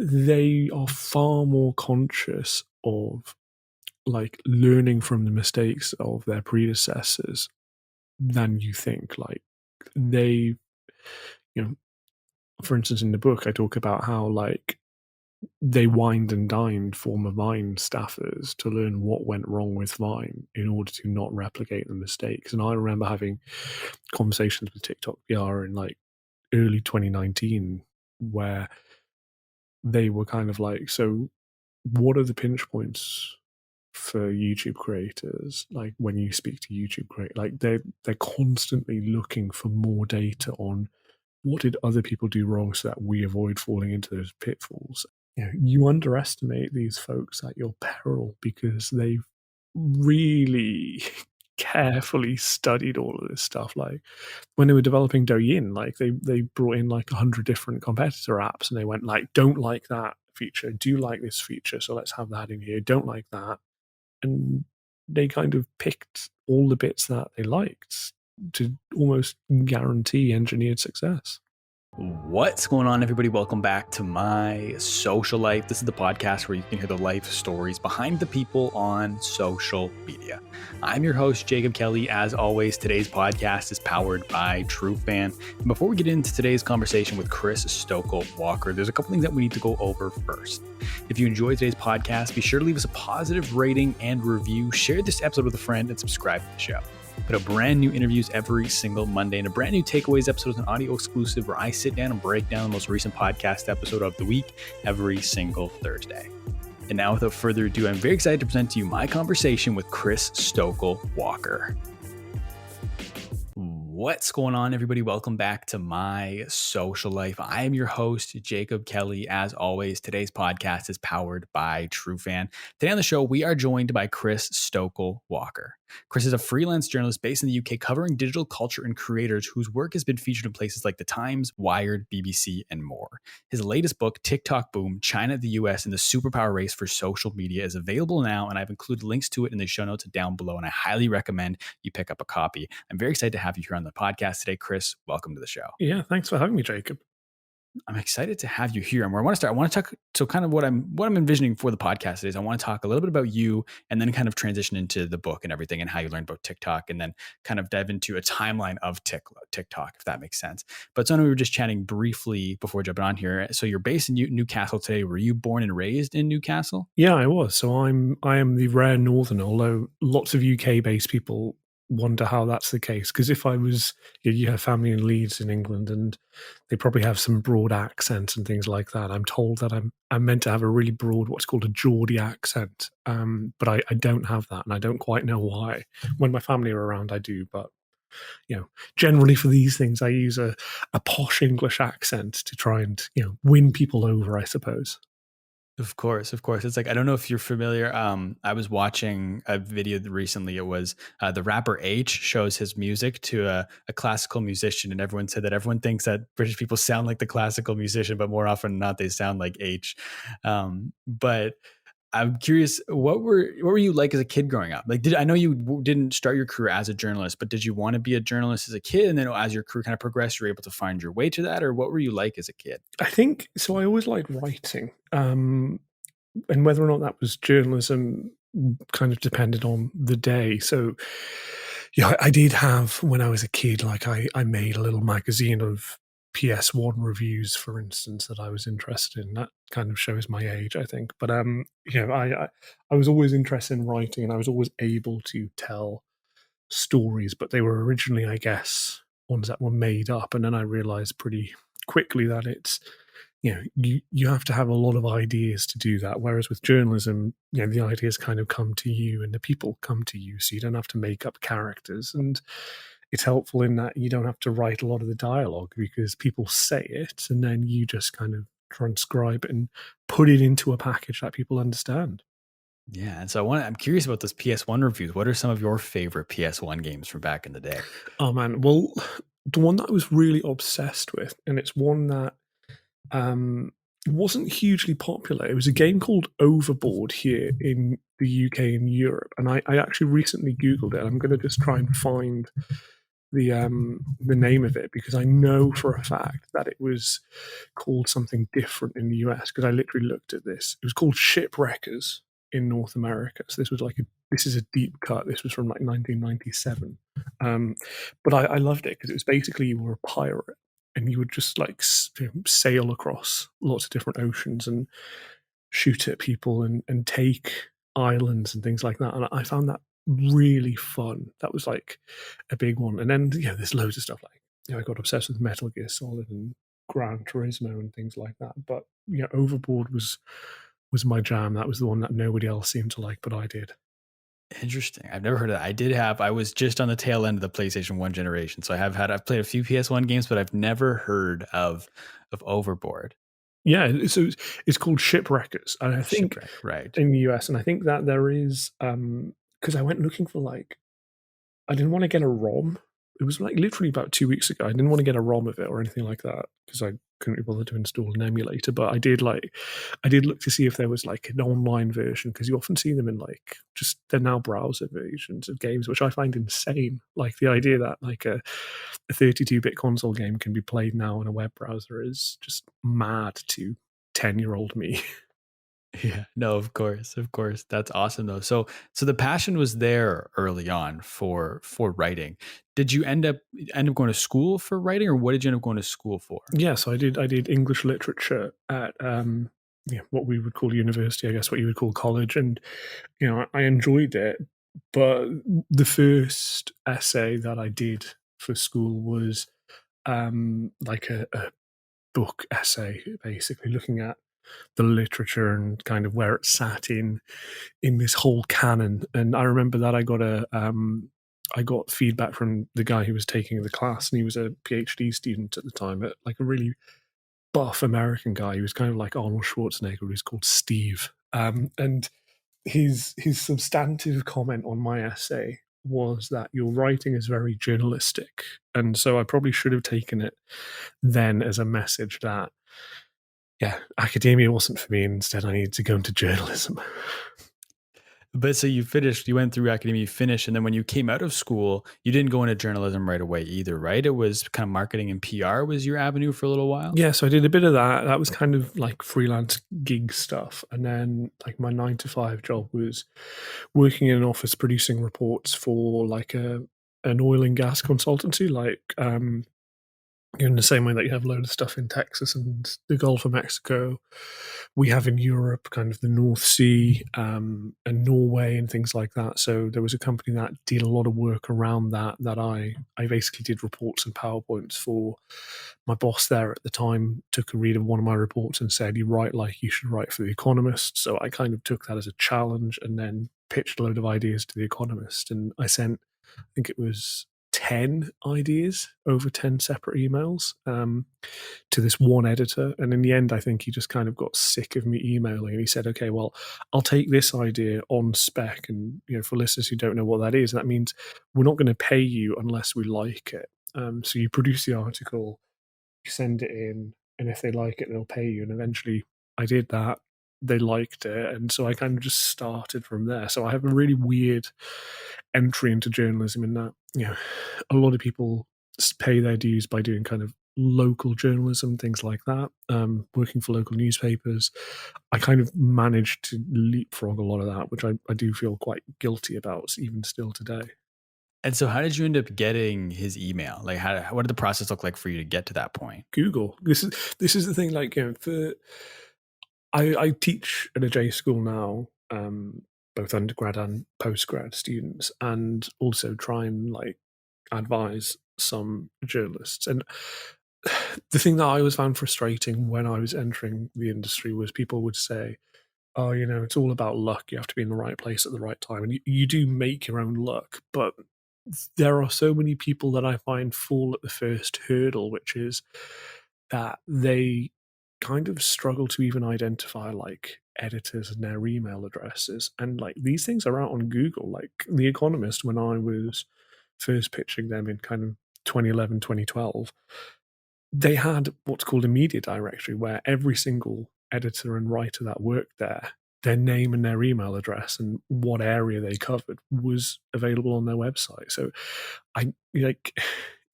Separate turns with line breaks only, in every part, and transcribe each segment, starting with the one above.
they are far more conscious of like learning from the mistakes of their predecessors than you think. Like they, you know, for instance, in the book, I talk about how like they wined and dined former Vine staffers to learn what went wrong with Vine in order to not replicate the mistakes. And I remember having conversations with TikTok PR in like early 2019 where they were kind of like, so what are the pinch points for YouTube creators? Like when you speak to YouTube creators, like they're constantly looking for more data on what did other people do wrong so that we avoid falling into those pitfalls. You underestimate these folks at your peril because they've really carefully studied all of this stuff. Like when they were developing Douyin, like they brought in like 100 different competitor apps and they went like, don't like that feature, do like this feature, so let's have that in here, don't like that. And they kind of picked all the bits that they liked to almost guarantee engineered success.
What's going on, everybody? Welcome back to My Social Life. This is the podcast where you can hear the life stories behind the people on social media. I'm your host, Jacob Kelly. As always, today's podcast is powered by TRUFAN. And before we get into today's conversation with Chris Stokel-Walker, there's a couple things that we need to go over first. If you enjoyed today's podcast, be sure to leave us a positive rating and review. Share this episode with a friend and subscribe to the show. Put out brand new interviews every single Monday, and a brand new Takeaways episode is an audio exclusive where I sit down and break down the most recent podcast episode of the week every single Thursday. And now, without further ado, I'm very excited to present to you my conversation with Chris Stokel-Walker. What's going on, everybody? Welcome back to My Social Life. I am your host, Jacob Kelly. As always, today's podcast is powered by TRUFAN. Today on the show, we are joined by Chris Stokel-Walker. Chris is a freelance journalist based in the UK covering digital culture and creators whose work has been featured in places like The Times, Wired, BBC, and more. His latest book, TikTok Boom, China, the US, and the Superpower Race for Social Media is available now, and I've included links to it in the show notes down below, and I highly recommend you pick up a copy. I'm very excited to have you here on the podcast today. Chris, welcome to the show.
Yeah, thanks for having me, Jacob.
I'm excited to have you here. And where I want to start, I want to talk. So kind of what I'm envisioning for the podcast is I want to talk a little bit about you and then kind of transition into the book and everything and how you learned about TikTok and then kind of dive into a timeline of TikTok, if that makes sense. But so I know we were just chatting briefly before jumping on here. So you're based in Newcastle today. Were you born and raised in Newcastle?
Yeah, I was. So I am the rare northerner, although lots of UK based people wonder how that's the case. Because if I was, you have family in Leeds in England and they probably have some broad accents and things like that. I'm told that I'm meant to have a really broad, what's called a Geordie accent. But I don't have that and I don't quite know why. When my family are around, I do. But, generally for these things, I use a posh English accent to try and, win people over, I suppose.
Of course. It's like, I don't know if you're familiar. I was watching a video recently. It was the rapper H shows his music to a classical musician. And everyone said that everyone thinks that British people sound like the classical musician, but more often than not, they sound like H. But I'm curious, what were you like as a kid growing up? Like, I know you didn't start your career as a journalist, but did you want to be a journalist as a kid? And then as your career kind of progressed, you were able to find your way to that? Or what were you like as a kid?
I think, so I always liked writing. And whether or not that was journalism kind of depended on the day. So, yeah, I did have, when I was a kid, like I made a little magazine of PS1 reviews, for instance, that I was interested in. That kind of shows my age, I think. But I was always interested in writing, and I was always able to tell stories. But they were originally, I guess, ones that were made up, and then I realized pretty quickly that it's you have to have a lot of ideas to do that. Whereas with journalism, the ideas kind of come to you, and the people come to you, so you don't have to make up characters and. It's helpful in that you don't have to write a lot of the dialogue because people say it and then you just kind of transcribe it and put it into a package that people understand.
Yeah. And so I'm curious about those PS1 reviews. What are some of your favorite PS1 games from back in the day?
Oh man. Well, the one that I was really obsessed with, and it's one that wasn't hugely popular. It was a game called Overboard here in the UK and Europe. And I actually recently Googled it. I'm going to just try and find the name of it because I know for a fact that it was called something different in the US because I literally looked at this. It was called Shipwreckers in North America. So this is a deep cut. This was from like 1997. Um, but I loved it because it was basically you were a pirate and you would just like sail across lots of different oceans and shoot at people and take islands and things like that. And I found that really fun. That was like a big one. And then there's loads of stuff like I got obsessed with Metal Gear Solid and Gran Turismo and things like that. But Overboard was my jam. That was the one that nobody else seemed to like, but I did.
Interesting. I've never heard of that. I was just on the tail end of the PlayStation 1 generation. So I've played a few PS1 games, but I've never heard of Overboard.
Yeah, so it's called Shipwreckers, and I think
Shipwreck, right.
in the US, and I think that there is because I went looking for I didn't want to get a ROM. It was like literally about 2 weeks ago. I didn't want to get a ROM of it or anything like that because I couldn't be bothered to install an emulator. But I did look to see if there was like an online version because you often see them in like just they're now browser versions of games, which I find insane. Like the idea that like a 32-bit console game can be played now in a web browser is just mad to 10-year-old me.
Yeah, no, of course, of course. That's awesome though. So the passion was there early on for writing. Did you end up going to school for writing, or what did you end up going to school for?
Yes, I did. I did English literature at what we would call university, I guess, what you would call college, and I enjoyed it. But the first essay that I did for school was like a book essay, basically looking at the literature and kind of where it sat in this whole canon. And I remember that I got feedback from the guy who was taking the class, and he was a PhD student at the time, at like a really buff American guy. He was kind of like Arnold Schwarzenegger. He was called Steve, and his substantive comment on my essay was that your writing is very journalistic, and so I probably should have taken it then as a message that academia wasn't for me. Instead, I needed to go into journalism.
But so you went through academia, you finished, and then when you came out of school, you didn't go into journalism right away either, right? It was kind of marketing and PR was your avenue for a little while.
Yeah, so I did a bit of that. That was kind of like freelance gig stuff. And then like my 9 to 5 job was working in an office producing reports for like an oil and gas consultancy, like in the same way that you have a load of stuff in Texas and the Gulf of Mexico, we have in Europe kind of the North Sea and Norway and things like that. So there was a company that did a lot of work around that I basically did reports and PowerPoints for. My boss there at the time took a read of one of my reports and said, you should write for The Economist. So I kind of took that as a challenge and then pitched a load of ideas to The Economist. And I sent, I think it was 10 ideas over 10 separate emails to this one editor. And in the end, I think he just kind of got sick of me emailing. And he said, okay, well, I'll take this idea on spec. And, for listeners who don't know what that is, that means we're not going to pay you unless we like it. So you produce the article, you send it in, and if they like it, they'll pay you. And eventually I did that. They liked it. And so I kind of just started from there. So I have a really weird entry into journalism in that, a lot of people pay their dues by doing kind of local journalism, things like that, working for local newspapers. I kind of managed to leapfrog a lot of that, which I do feel quite guilty about even still today.
And so how did you end up getting his email? Like what did the process look like for you to get to that point?
Google. This is the thing, like, I teach at a J school now, both undergrad and postgrad students, and also try and like advise some journalists. And the thing that I always found frustrating when I was entering the industry was people would say, oh, it's all about luck. You have to be in the right place at the right time. And you do make your own luck, but there are so many people that I find fall at the first hurdle, which is that they kind of struggle to even identify like editors and their email addresses. And like these things are out on Google. Like The Economist, when I was first pitching them in kind of 2011, 2012, they had what's called a media directory where every single editor and writer that worked there their name and their email address and what area they covered was available on their website. So I like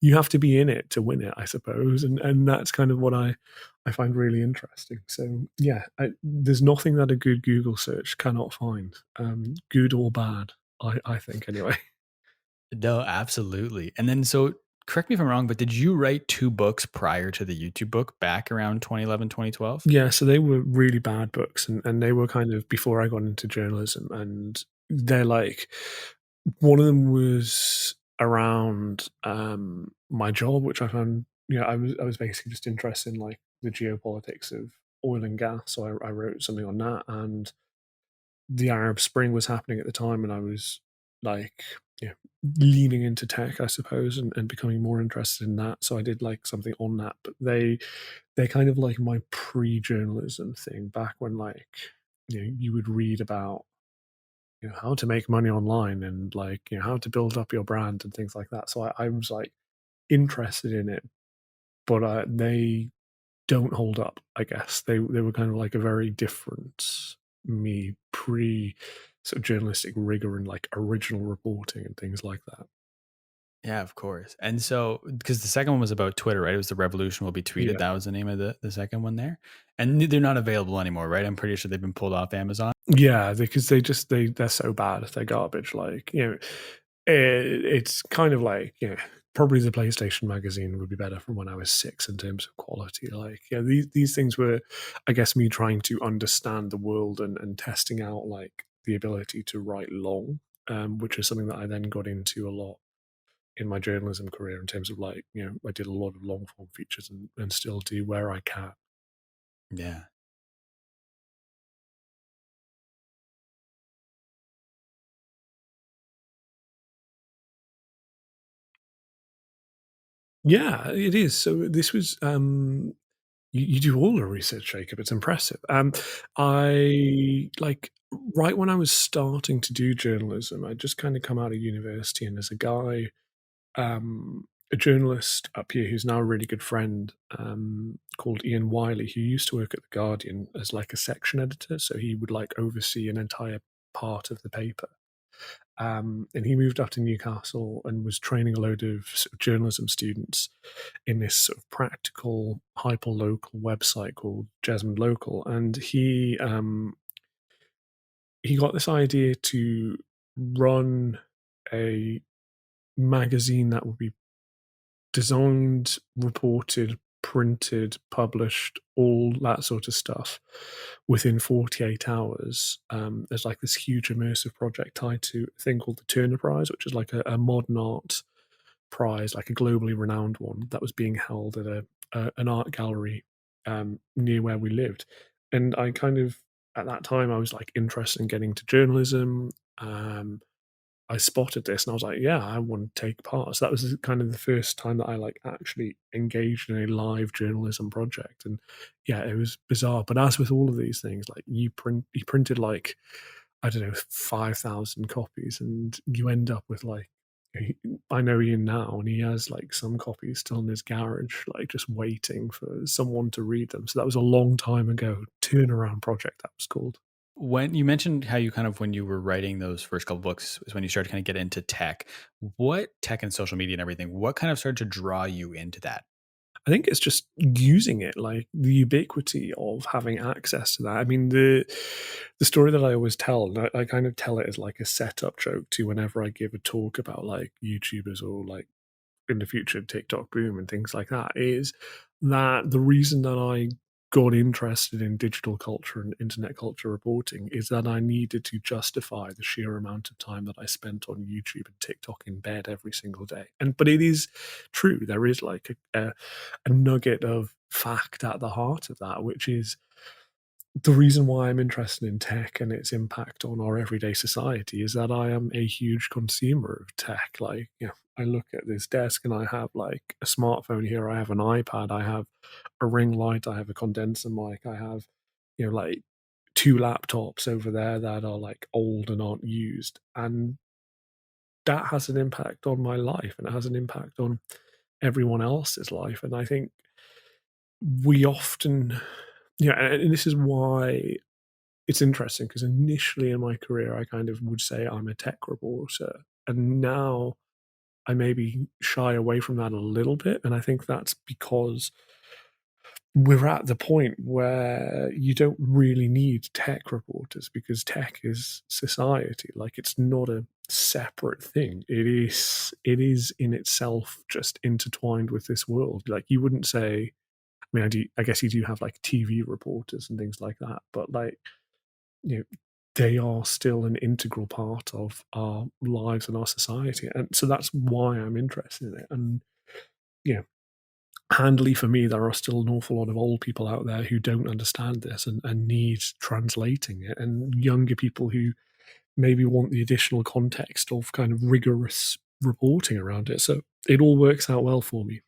you have to be in it to win it, I suppose, and that's kind of what I find really interesting. So yeah, there's nothing that a good Google search cannot find, good or bad. I think anyway.
No, absolutely. And then so correct me if I'm wrong, but did you write 2 books prior to the YouTube book back around 2011, 2012?
Yeah, so they were really bad books, and they were kind of before I got into journalism, and they're like one of them was around my job, which I found, I was basically just interested in like the geopolitics of oil and gas, so I wrote something on that, and the Arab Spring was happening at the time, and I was like, you know, leaning into tech, I suppose, and becoming more interested in that. So I did like something on that. But they're kind of like my pre-journalism thing back when like you would read about how to make money online and like how to build up your brand and things like that. So I was like interested in it, but they don't hold up. I guess they were kind of like a very different me pre sort of journalistic rigor and like original reporting and things like that.
Yeah, of course. And so, because the second one was about Twitter, right? It was The Revolution Will Be Tweeted.
Yeah.
That was the name of the second one there. And they're not available anymore, right? I'm pretty sure they've been pulled off Amazon.
Yeah, because they're so bad. They're garbage. Like it's kind of like probably the PlayStation magazine would be better from when I was 6 in terms of quality. Like these things were, I guess, me trying to understand the world and testing out like the ability to write long, which is something that I then got into a lot in my journalism career in terms of like I did a lot of long form features and still do where I can.
Yeah.
Yeah, it is. So this was you do all the research, Jacob. It's impressive. I like right when I was starting to do journalism, I just kind of come out of university, and there's a guy, a journalist up here who's now a really good friend, called Ian Wiley, who used to work at the Guardian as like a section editor. So he would like oversee an entire part of the paper. And he moved up to Newcastle and was training a load of, sort of journalism students in this sort of practical hyper local website called Jasmine Local. And he got this idea to run a magazine that would be designed, reported, printed, published, all that sort of stuff within 48 hours. There's like this huge immersive project tied to a thing called the Turner Prize, which is like a modern art prize, like a globally renowned one that was being held at an art gallery near where we lived. And I kind of, at that time, I was like interested in getting to journalism. I spotted this and I was like, yeah, I want to take part. So that was kind of the first time that I like actually engaged in a live journalism project. And yeah, it was bizarre. But as with all of these things, like you printed like, I don't know, 5,000 copies and you end up with like, I know Ian now and he has like some copies still in his garage, like just waiting for someone to read them. So that was a long time ago. Turnaround project, that was called.
When you mentioned how you kind of, when you were writing those first couple books, is when you started to kind of get into tech. What tech and social media and everything, what kind of started to draw you into that?
I think it's just using it, like the ubiquity of having access to that. I mean, the story that I always tell, and I kind of tell it as like a setup joke to whenever I give a talk about like YouTubers or like in the future TikTok boom and things like that, is that the reason that I got interested in digital culture and internet culture reporting is that I needed to justify the sheer amount of time that I spent on YouTube and TikTok in bed every single day. But it is true. There is like a nugget of fact at the heart of that, which is the reason why I'm interested in tech and its impact on our everyday society is that I am a huge consumer of tech. Like, I look at this desk and I have like a smartphone here, I have an iPad, I have a ring light, I have a condenser mic, I have, like 2 laptops over there that are like old and aren't used. And that has an impact on my life and it has an impact on everyone else's life. And I think we often, and this is why it's interesting because initially in my career, I kind of would say I'm a tech reporter. And now I maybe shy away from that a little bit. And I think that's because we're at the point where you don't really need tech reporters because tech is society. Like it's not a separate thing. It is in itself just intertwined with this world. Like you wouldn't say, I mean, I guess you do have like TV reporters and things like that, but like, you know, they are still an integral part of our lives and our society. And so that's why I'm interested in it. And, you know, handily for me, there are still an awful lot of old people out there who don't understand this and need translating it, and younger people who maybe want the additional context of kind of rigorous reporting around it. So it all works out well for me.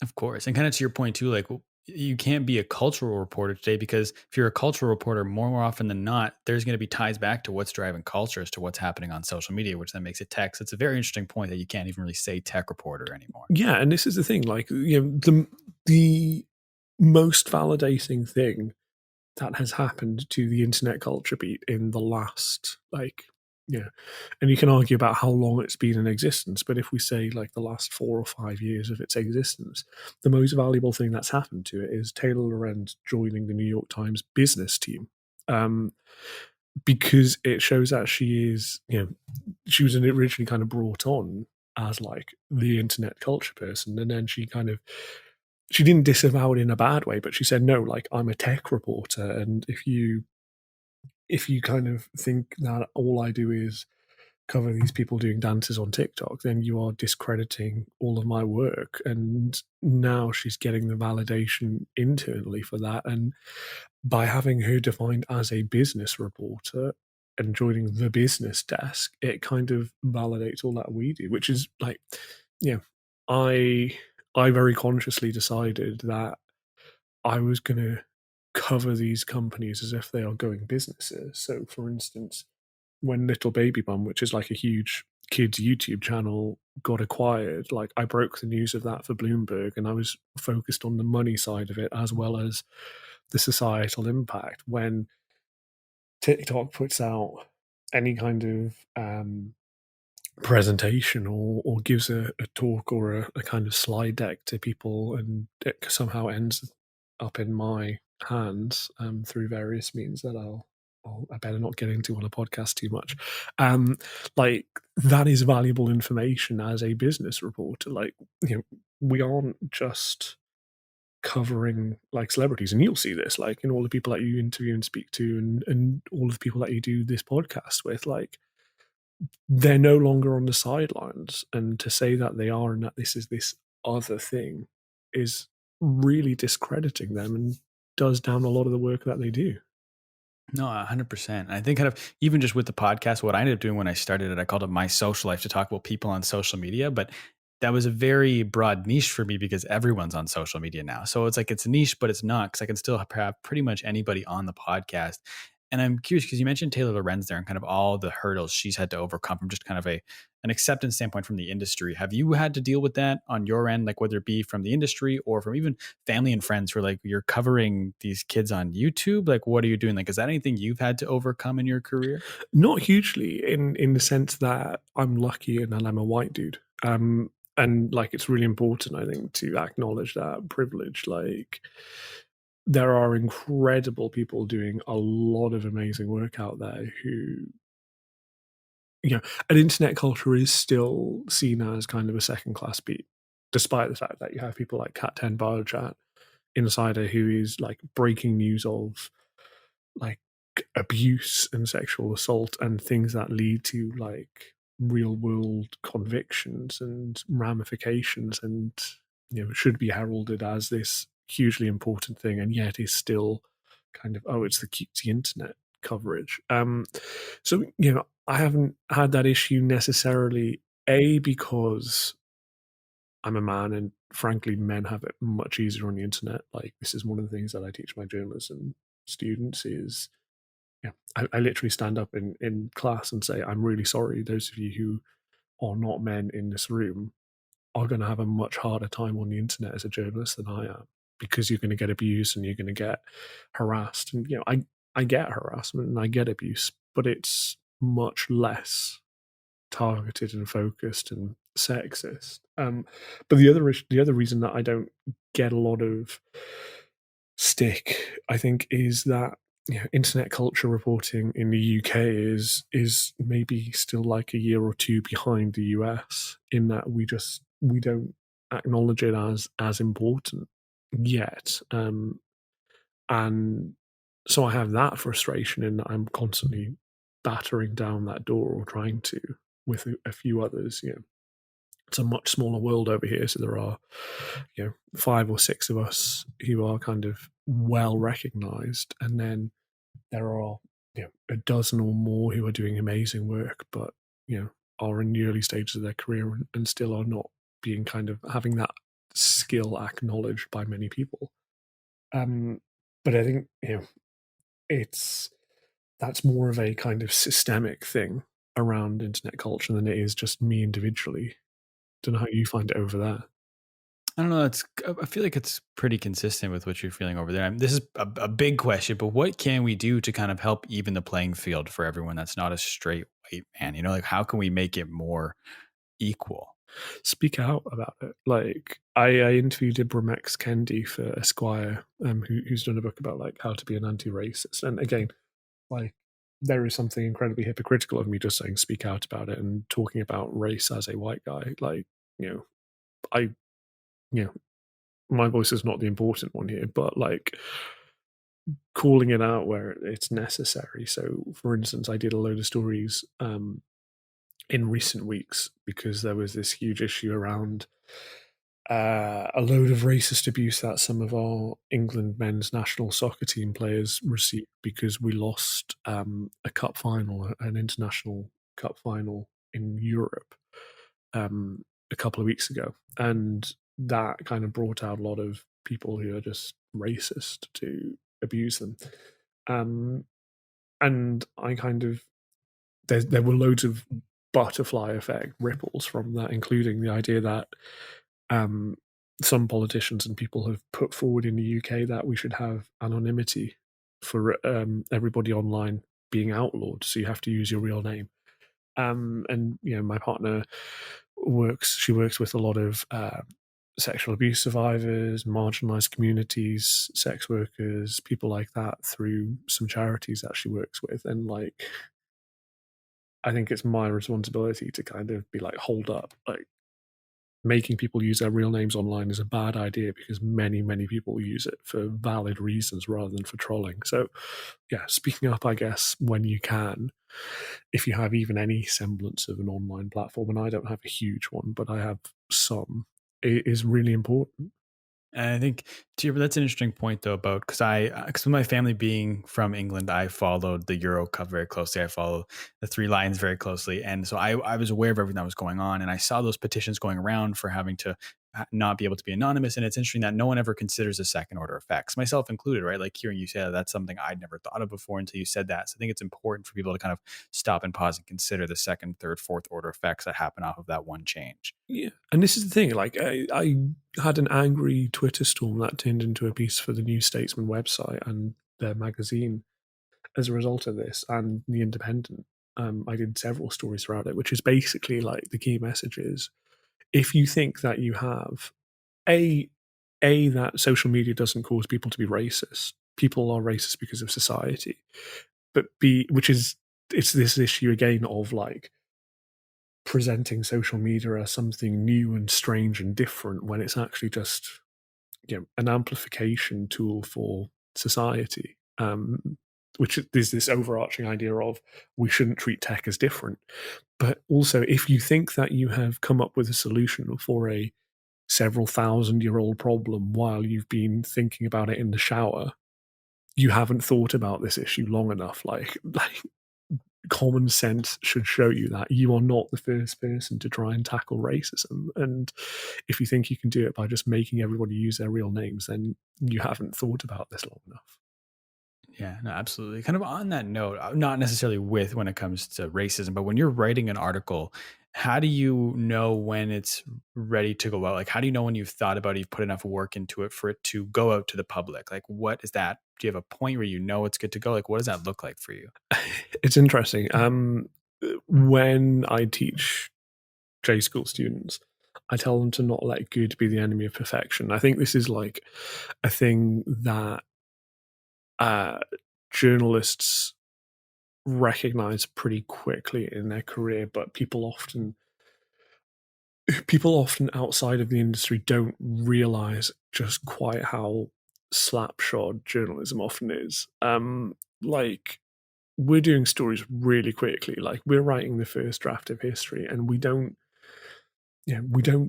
Of course. And kind of to your point too, like you can't be a cultural reporter today because if you're a cultural reporter, more often than not, there's going to be ties back to what's driving culture as to what's happening on social media, which then makes it tech. So it's a very interesting point that you can't even really say tech reporter anymore.
Yeah, and this is the thing, like, the most validating thing that has happened to the internet culture beat in the last, like, yeah, and you can argue about how long it's been in existence, but if we say like the last 4 or 5 years of its existence, the most valuable thing that's happened to it is Taylor Lorenz joining the New York Times business team. Um, because it shows that she is, she was originally kind of brought on as like the internet culture person, and then she didn't disavow it in a bad way, but she said no, like I'm a tech reporter, and if you kind of think that all I do is cover these people doing dances on TikTok, then you are discrediting all of my work. And now she's getting the validation internally for that. And by having her defined as a business reporter and joining the business desk, it kind of validates all that we do, which is like, yeah, I I very consciously decided that I was going to cover these companies as if they are going businesses. So, for instance, when Little Baby Bum, which is like a huge kids YouTube channel, got acquired, like I broke the news of that for Bloomberg, and I was focused on the money side of it as well as the societal impact. When TikTok puts out any kind of presentation or gives a talk or a kind of slide deck to people, and it somehow ends up in my hands through various means that I better not get into on a podcast too much. Like that is valuable information as a business reporter. Like, we aren't just covering like celebrities, and you'll see this like in all the people that you interview and speak to, and all of the people that you do this podcast with, like they're no longer on the sidelines. And to say that they are and that this is this other thing is really discrediting them and does down a lot of the work that they do.
No, 100%. I think kind of even just with the podcast, what I ended up doing when I started it, I called it My Social Life to talk about people on social media. But that was a very broad niche for me because everyone's on social media now. So it's like it's niche, but it's not because I can still have pretty much anybody on the podcast. And I'm curious because you mentioned Taylor Lorenz there and kind of all the hurdles she's had to overcome from just kind of an acceptance standpoint from the industry. Have you had to deal with that on your end, like whether it be from the industry or from even family and friends who are like, you're covering these kids on YouTube? Like, what are you doing? Like, is that anything you've had to overcome in your career?
Not hugely, in the sense that I'm lucky and I'm a white dude. And like it's really important, I think, to acknowledge that privilege. Like there are incredible people doing a lot of amazing work out there who, an internet culture is still seen as kind of a second class beat, despite the fact that you have people like Cat 10 Biochat Insider, who is like breaking news of like abuse and sexual assault and things that lead to like real world convictions and ramifications, and should be heralded as this hugely important thing, and yet is still kind of, oh, it's the cutesy internet coverage. So I haven't had that issue necessarily, because I'm a man, and frankly men have it much easier on the internet. Like this is one of the things that I teach my journalism students is, I literally stand up in class and say, I'm really sorry, those of you who are not men in this room are going to have a much harder time on the internet as a journalist than I am, because you're going to get abused and you're going to get harassed. And, I get harassment and I get abuse, but it's much less targeted and focused and sexist. But the other reason that I don't get a lot of stick, I think, is that internet culture reporting in the UK is maybe still like a year or two behind the US in that we don't acknowledge it as important yet. And so I have that frustration in that I'm constantly battering down that door or trying to with a few others. It's a much smaller world over here, so there are, five or six of us who are kind of well recognized, and then there are, a dozen or more who are doing amazing work, but are in the early stages of their career and still are not being kind of having that skill acknowledged by many people. But I think it's that's more of a kind of systemic thing around internet culture than it is just me individually. Don't know how you find it over there.
I don't know. I feel like it's pretty consistent with what you're feeling over there. This is a big question, but what can we do to kind of help even the playing field for everyone that's not a straight white man? Like how can we make it more equal?
Speak out about it. Like I interviewed Ibram X. Kendi for Esquire, who's done a book about like how to be an anti-racist. And again, like there is something incredibly hypocritical of me just saying speak out about it and talking about race as a white guy. Like, I my voice is not the important one here, but like calling it out where it's necessary. So for instance, I did a load of stories in recent weeks because there was this huge issue around a load of racist abuse that some of our England men's national soccer team players received because we lost a cup final, an international cup final in Europe a couple of weeks ago. And that kind of brought out a lot of people who are just racist to abuse them. And I kind of, there were loads of butterfly effect ripples from that, including the idea that some politicians and people have put forward in the UK that we should have anonymity for everybody online being outlawed. So you have to use your real name. And my partner she works with a lot of sexual abuse survivors, marginalized communities, sex workers, people like that through some charities that she works with. And like, I think it's my responsibility to kind of be like, hold up, like making people use their real names online is a bad idea because many, many people use it for valid reasons rather than for trolling. So, yeah, speaking up, I guess, when you can, if you have even any semblance of an online platform, and I don't have a huge one, but I have some, it is really important.
And I think that's an interesting point though about because with my family being from England, I followed the Euro Cup very closely. I follow the Three Lions very closely, and so I was aware of everything that was going on, and I saw those petitions going around for having to not be able to be anonymous. And it's interesting that no one ever considers the second order effects, myself included. Right, like hearing you say that, that's something I'd never thought of before until you said that. So I think it's important for people to kind of stop and pause and consider the second, third, fourth order effects that happen off of that one change.
Yeah, and this is the thing. Like, I had an angry Twitter storm that turned into a piece for the New Statesman website and their magazine as a result of this, and the Independent. I did several stories throughout it, which is basically like the key message is if you think that you have a that social media doesn't cause people to be racist, people are racist because of society, but b which is it's this issue again of like presenting social media as something new and strange and different when it's actually just an amplification tool for society. Which is this overarching idea of we shouldn't treat tech as different. But also, if you think that you have come up with a solution for a several thousand-year-old problem while you've been thinking about it in the shower, you haven't thought about this issue long enough. Like common sense should show you that you are not the first person to try and tackle racism. And if you think you can do it by just making everybody use their real names, then you haven't thought about this long enough.
Yeah, no, absolutely. Kind of on that note, not necessarily with when it comes to racism, but when you're writing an article how do you know when it's ready to go out? Like, how do you know when you've thought about it, you've put enough work into it for it to go out to the public? Like, what is that? Do you have a point where you know it's good to go? Like, what does that look like for you?
It's interesting. When I teach J school students, I tell them to not let good be the enemy of perfection. I think this is like a thing that uh, journalists recognize pretty quickly in their career, but people often outside of the industry don't realize just quite how slapshod journalism often is. Like we're doing stories really quickly. Like we're writing the first draft of history, and we don't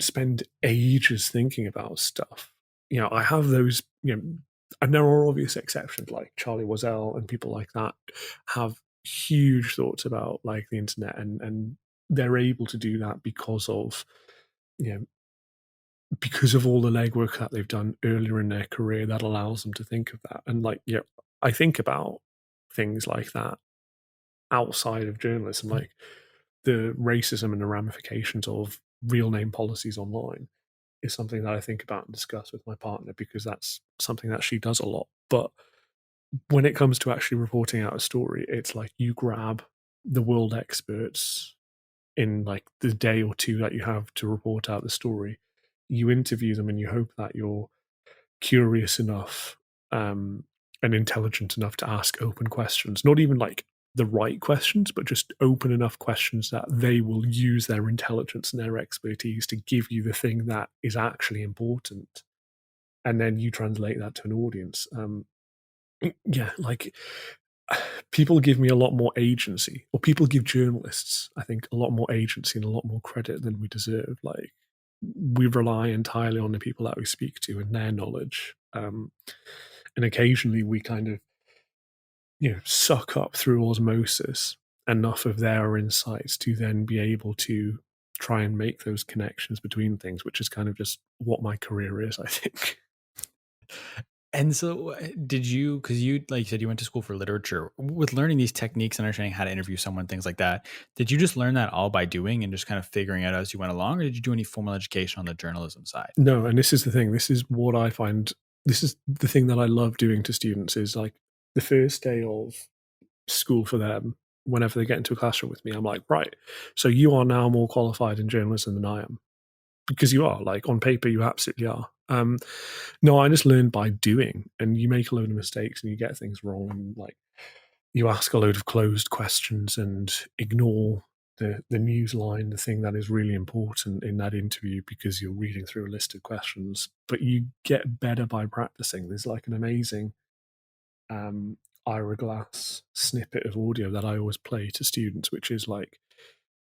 spend ages thinking about stuff. I have those. And there are obvious exceptions, like Charlie Wiesel and people like that have huge thoughts about like the internet, and they're able to do that you know because of all the legwork that they've done earlier in their career that allows them to think of that. And like, I think about things like that outside of journalism, like the racism and the ramifications of real name policies online is something that I think about and discuss with my partner because that's something that she does a lot. But when it comes to actually reporting out a story, it's like you grab the world experts in like the day or two that you have to report out the story. You interview them and you hope that you're curious enough and intelligent enough to ask open questions, not even like the right questions, but just open enough questions that they will use their intelligence and their expertise to give you the thing that is actually important. And then you translate that to an audience. Yeah, like people give me a lot more agency, or people give journalists, I think, a lot more agency and a lot more credit than we deserve. Like we rely entirely on the people that we speak to and their knowledge. And occasionally we kind of, suck up through osmosis enough of their insights to then be able to try and make those connections between things, which is kind of just what my career is, I think.
And so, did you, because you, like you said, you went to school for literature, with learning these techniques and understanding how to interview someone, things like that, did you just learn that all by doing and just kind of figuring it out as you went along, or did you do any formal education on the journalism side?
No, and this is the thing. This is what I find. This is the thing that I love doing to students is like the first day of school for them. Whenever they get into a classroom with me, I'm like, right. So you are now more qualified in journalism than I am because you are. Like on paper, you absolutely are. No, I just learned by doing, and you make a load of mistakes and you get things wrong, and like you ask a load of closed questions and ignore the news line, the thing that is really important in that interview because you're reading through a list of questions. But you get better by practicing. There's like an amazing um, Ira Glass snippet of audio that I always play to students, which is like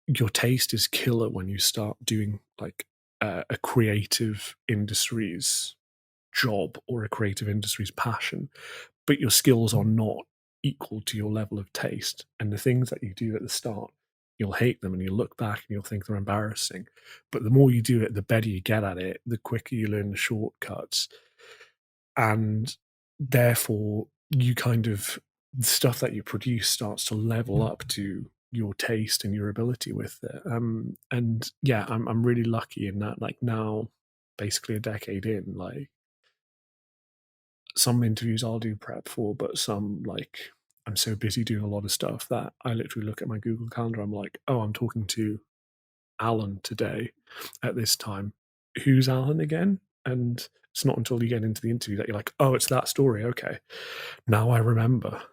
your taste is killer when you start doing like a creative industry's job or a creative industry's passion, but your skills are not equal to your level of taste. And the things that you do at the start, you'll hate them and you'll look back and you'll think they're embarrassing. But the more you do it, the better you get at it, the quicker you learn the shortcuts. And therefore, you kind of, the stuff that you produce starts to level up to your taste and your ability with it. And yeah, I'm really lucky in that. Like now, basically a decade in, like some interviews I'll do prep for, but some like I'm so busy doing a lot of stuff that I literally look at my Google Calendar. I'm like, oh, I'm talking to Alan today at this time. Who's Alan again? And it's not until you get into the interview that you're like, oh, it's that story. Okay, now I remember.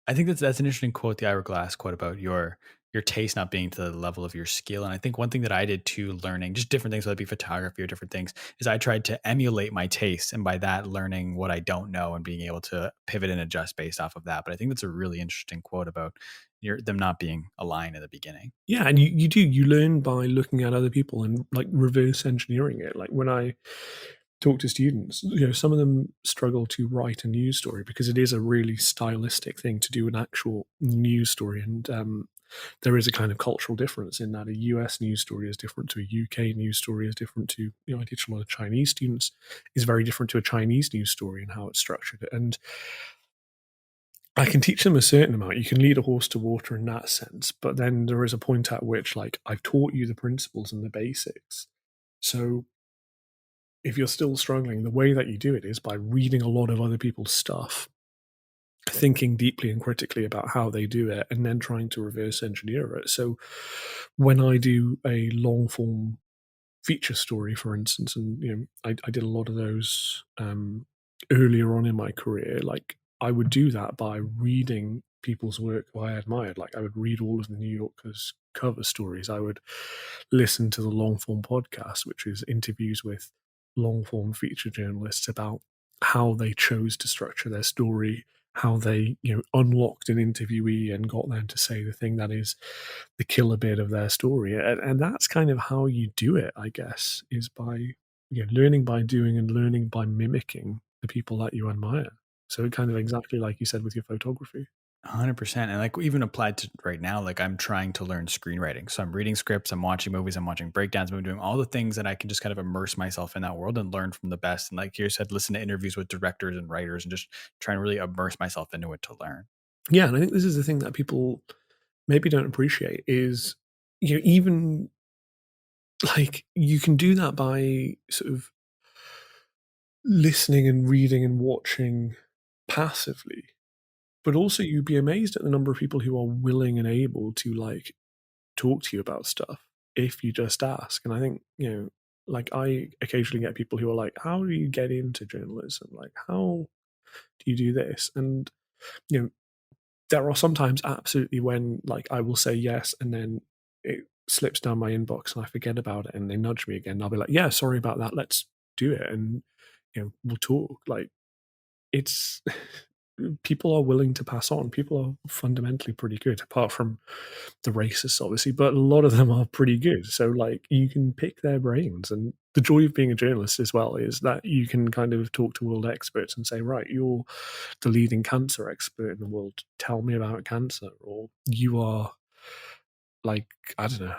I think that's an interesting quote, the Ira Glass quote about your taste not being to the level of your skill. And I think one thing that I did too, learning just different things, whether it be photography or different things, is I tried to emulate my taste, and by that learning what I don't know and being able to pivot and adjust based off of that. But I think that's a really interesting quote about them not being aligned in the beginning.
Yeah, and you learn by looking at other people and like reverse engineering it. Like when I talk to students, some of them struggle to write a news story because it is a really stylistic thing to do an actual news story, and there is a kind of cultural difference in that a US news story is different to a UK news story, is different to, I teach a lot of Chinese students, is very different to a Chinese news story and how it's structured. And I can teach them a certain amount. You can lead a horse to water in that sense, but then there is a point at which, like, I've taught you the principles and the basics. So if you're still struggling, the way that you do it is by reading a lot of other people's stuff, thinking deeply and critically about how they do it, and then trying to reverse engineer it. So when I do a long form feature story, for instance, and I did a lot of those earlier on in my career. Like, I would do that by reading people's work who I admired. Like, I would read all of the New Yorker's cover stories. I would listen to the long form podcast, which is interviews with long form feature journalists about how they chose to structure their story, how they unlocked an interviewee and got them to say the thing that is the killer bit of their story. And that's kind of how you do it, I guess, is by learning by doing and learning by mimicking the people that you admire. So kind of exactly like you said with your photography.
100%. And like even applied to right now, like I'm trying to learn screenwriting. So I'm reading scripts, I'm watching movies, I'm watching breakdowns, I'm doing all the things that I can just kind of immerse myself in that world and learn from the best. And like you said, listen to interviews with directors and writers and just try and really immerse myself into it to learn.
Yeah, and I think this is the thing that people maybe don't appreciate is even like you can do that by sort of listening and reading and watching passively, but also you'd be amazed at the number of people who are willing and able to like talk to you about stuff if you just ask. And I think like I occasionally get people who are like, how do you get into journalism, like how do you do this? And you know there are sometimes absolutely when like I will say yes and then it slips down my inbox and I forget about it and they nudge me again. I'll be like, yeah, sorry about that, let's do it. And we'll talk. Like, it's people are willing to pass on. People are fundamentally pretty good, apart from the racists, obviously, but a lot of them are pretty good. So, like, you can pick their brains. And the joy of being a journalist as well is that you can kind of talk to world experts and say, right, you're the leading cancer expert in the world. Tell me about cancer. Or you are like, I don't know,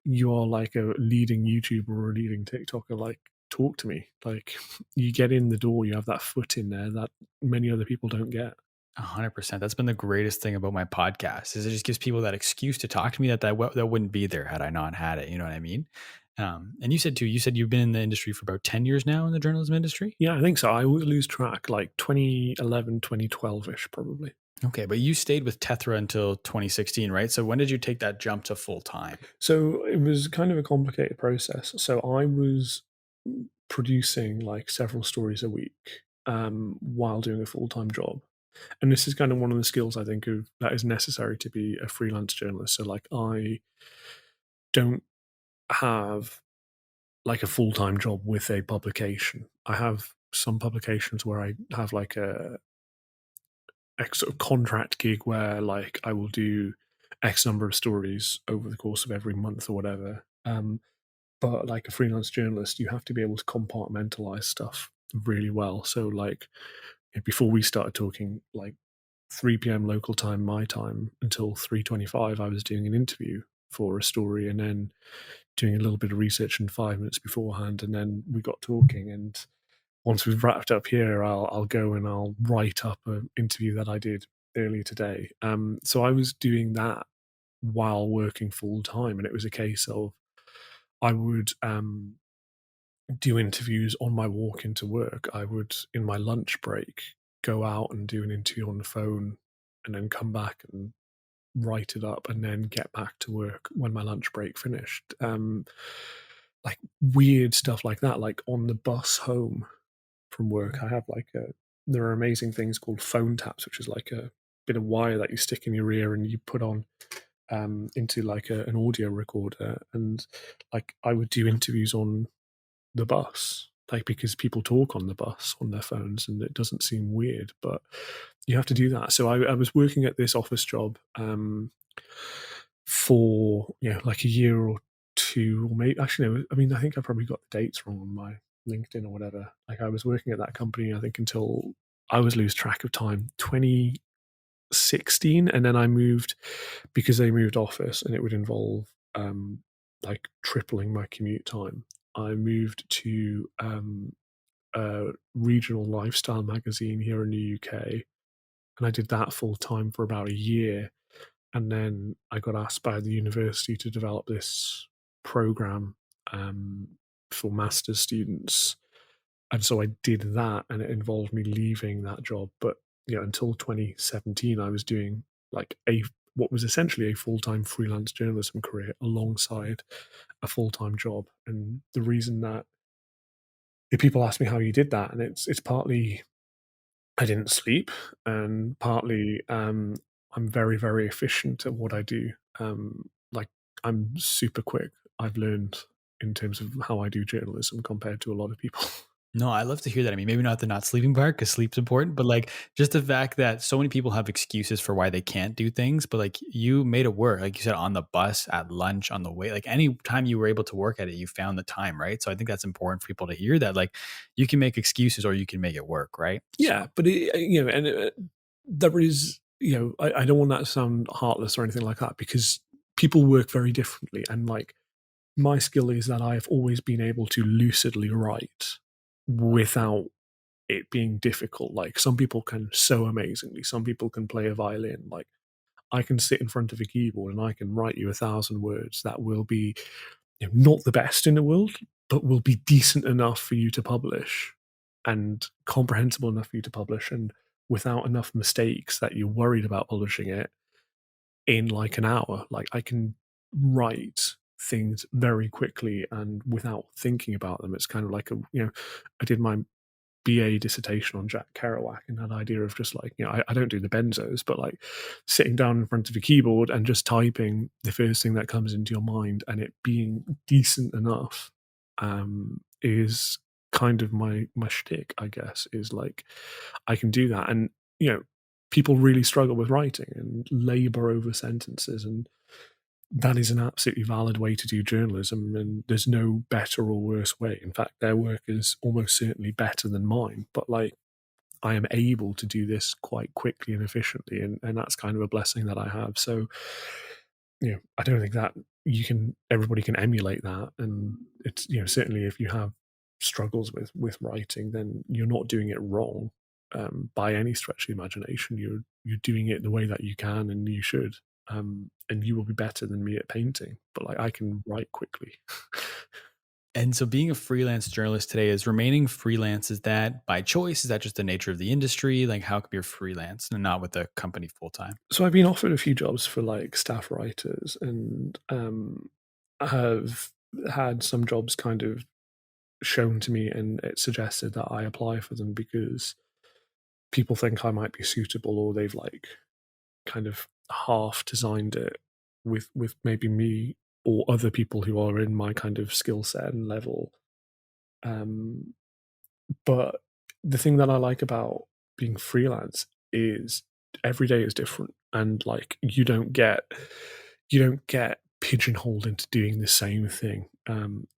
you are like a leading YouTuber or a leading TikToker. Like, talk to me. Like, you get in the door, you have that foot in there that many other people don't get.
100%. That's been the greatest thing about my podcast is it just gives people that excuse to talk to me that wouldn't be there had I not had it. You know what I mean? And you said too, you said you've been in the industry for about 10 years now in the journalism industry.
Yeah, I think so. I always lose track, like 2011, 2012-ish, probably.
Okay. But you stayed with Tethra until 2016, right? So when did you take that jump to full time?
So it was kind of a complicated process. So I was producing like several stories a week while doing a full-time job. And this is kind of one of the skills I think of that is necessary to be a freelance journalist. So like I don't have like a full-time job with a publication. I have some publications where I have like a sort of contract gig where like I will do X number of stories over the course of every month or whatever. But like a freelance journalist, you have to be able to compartmentalize stuff really well. So like before we started talking, like 3 p.m. local time, my time, until 3:25, I was doing an interview for a story, and then doing a little bit of research in 5 minutes beforehand, and then we got talking. And once we've wrapped up here, I'll go and I'll write up an interview that I did earlier today. So I was doing that while working full time, and it was a case of I would do interviews on my walk into work. I would, in my lunch break, go out and do an interview on the phone, and then come back and write it up, and then get back to work when my lunch break finished. Like weird stuff like that. Like on the bus home from work, I have like there are amazing things called phone taps, which is like a bit of wire that you stick in your ear and you put on into like an audio recorder. And like I would do interviews on the bus, like because people talk on the bus on their phones and it doesn't seem weird, but you have to do that. So I was working at this office job for like a year or two, or maybe actually no, I mean I think I probably got the dates wrong on my LinkedIn or whatever. Like I was working at that company I think until I was lose track of time 2016, and then I moved because they moved office and it would involve like tripling my commute time. I moved to a regional lifestyle magazine here in the UK, and I did that full time for about a year. And then I got asked by the university to develop this program um, for master's students, and so I did that, and it involved me leaving that job. But until 2017, I was doing like a what was essentially a full-time freelance journalism career alongside a full-time job. And the reason that if people ask me how you did that, and it's partly I didn't sleep, and partly I'm very, very efficient at what I do. Like I'm super quick. I've learned in terms of how I do journalism compared to a lot of people.
No, I love to hear that. I mean, maybe not the not sleeping part because sleep's important, but like just the fact that so many people have excuses for why they can't do things, but like you made it work. Like you said, on the bus, at lunch, on the way, like any time you were able to work at it, you found the time, right? So I think that's important for people to hear that. Like you can make excuses or you can make it work, right? So
Yeah, but there is, I don't want that to sound heartless or anything like that, because people work very differently, and like my skill is that I've always been able to lucidly write without it being difficult. Like some people can so amazingly, some people can play a violin. Like I can sit in front of a keyboard and I can write you 1,000 words that will be not the best in the world, but will be decent enough for you to publish and comprehensible enough for you to publish, and without enough mistakes that you're worried about publishing it in like an hour. Like I can write things very quickly and without thinking about them. It's kind of like I did my BA dissertation on Jack Kerouac, and that idea of just like, I don't do the benzos, but like sitting down in front of a keyboard and just typing the first thing that comes into your mind and it being decent enough is kind of my shtick, I guess, is like I can do that. And, people really struggle with writing and labor over sentences, and that is an absolutely valid way to do journalism, and there's no better or worse way. In fact, their work is almost certainly better than mine, but like I am able to do this quite quickly and efficiently, and that's kind of a blessing that I have. So I don't think that everybody can emulate that. And it's certainly if you have struggles with writing, then you're not doing it wrong by any stretch of the imagination. You're doing it the way that you can and you should, and you will be better than me at painting. But like I can write quickly.
and so being a freelance journalist today is remaining freelance. Is that by choice? Is that just the nature of the industry? Like how come you're freelance and not with a company full time?
So I've been offered a few jobs for like staff writers, and have had some jobs kind of shown to me, and it suggested that I apply for them because people think I might be suitable, or they've like kind of half designed it with maybe me or other people who are in my kind of skill set and level. Um, but the thing that I like about being freelance is every day is different, and like you don't get pigeonholed into doing the same thing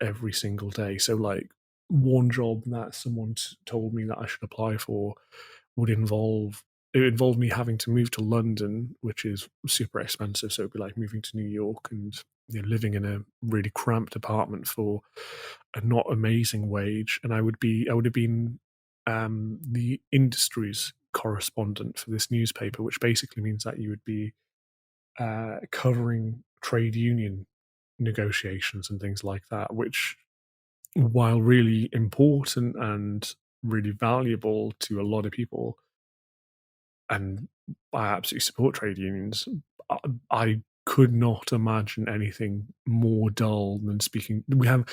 every single day. So like one job that someone told me that I should apply for would involve me having to move to London, which is super expensive. So it'd be like moving to New York and living in a really cramped apartment for a not amazing wage. And I would have been the industries correspondent for this newspaper, which basically means that you would be covering trade union negotiations and things like that, which, while really important and really valuable to a lot of people, and I absolutely support trade unions, I could not imagine anything more dull than speaking. We have,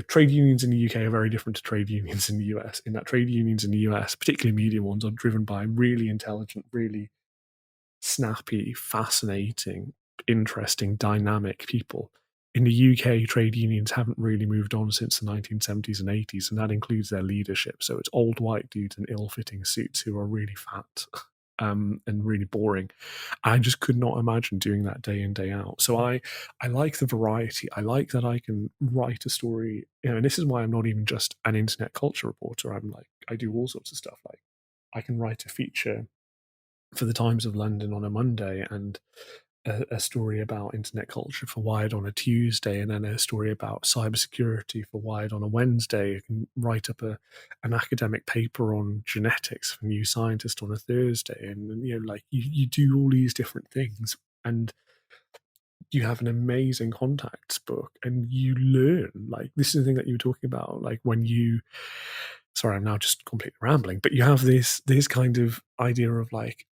trade unions in the UK are very different to trade unions in the US, in that trade unions in the US, particularly media ones, are driven by really intelligent, really snappy, fascinating, interesting, dynamic people. In the UK, trade unions haven't really moved on since the 1970s and 80s, and that includes their leadership. So it's old white dudes in ill-fitting suits who are really fat and really boring. I just could not imagine doing that day in, day out. So I like the variety. I like that I can write a story, and this is why I'm not even just an internet culture reporter. I'm like, I do all sorts of stuff. Like I can write a feature for the Times of London on a Monday, and a story about internet culture for Wired on a Tuesday, and then a story about cybersecurity for Wired on a Wednesday. I can write up an academic paper on genetics for New Scientist on a Thursday, and like you do all these different things, and you have an amazing contacts book, and you learn. Like, this is the thing that you were talking about, like when you, sorry, I'm now just completely rambling, but you have this kind of idea of like,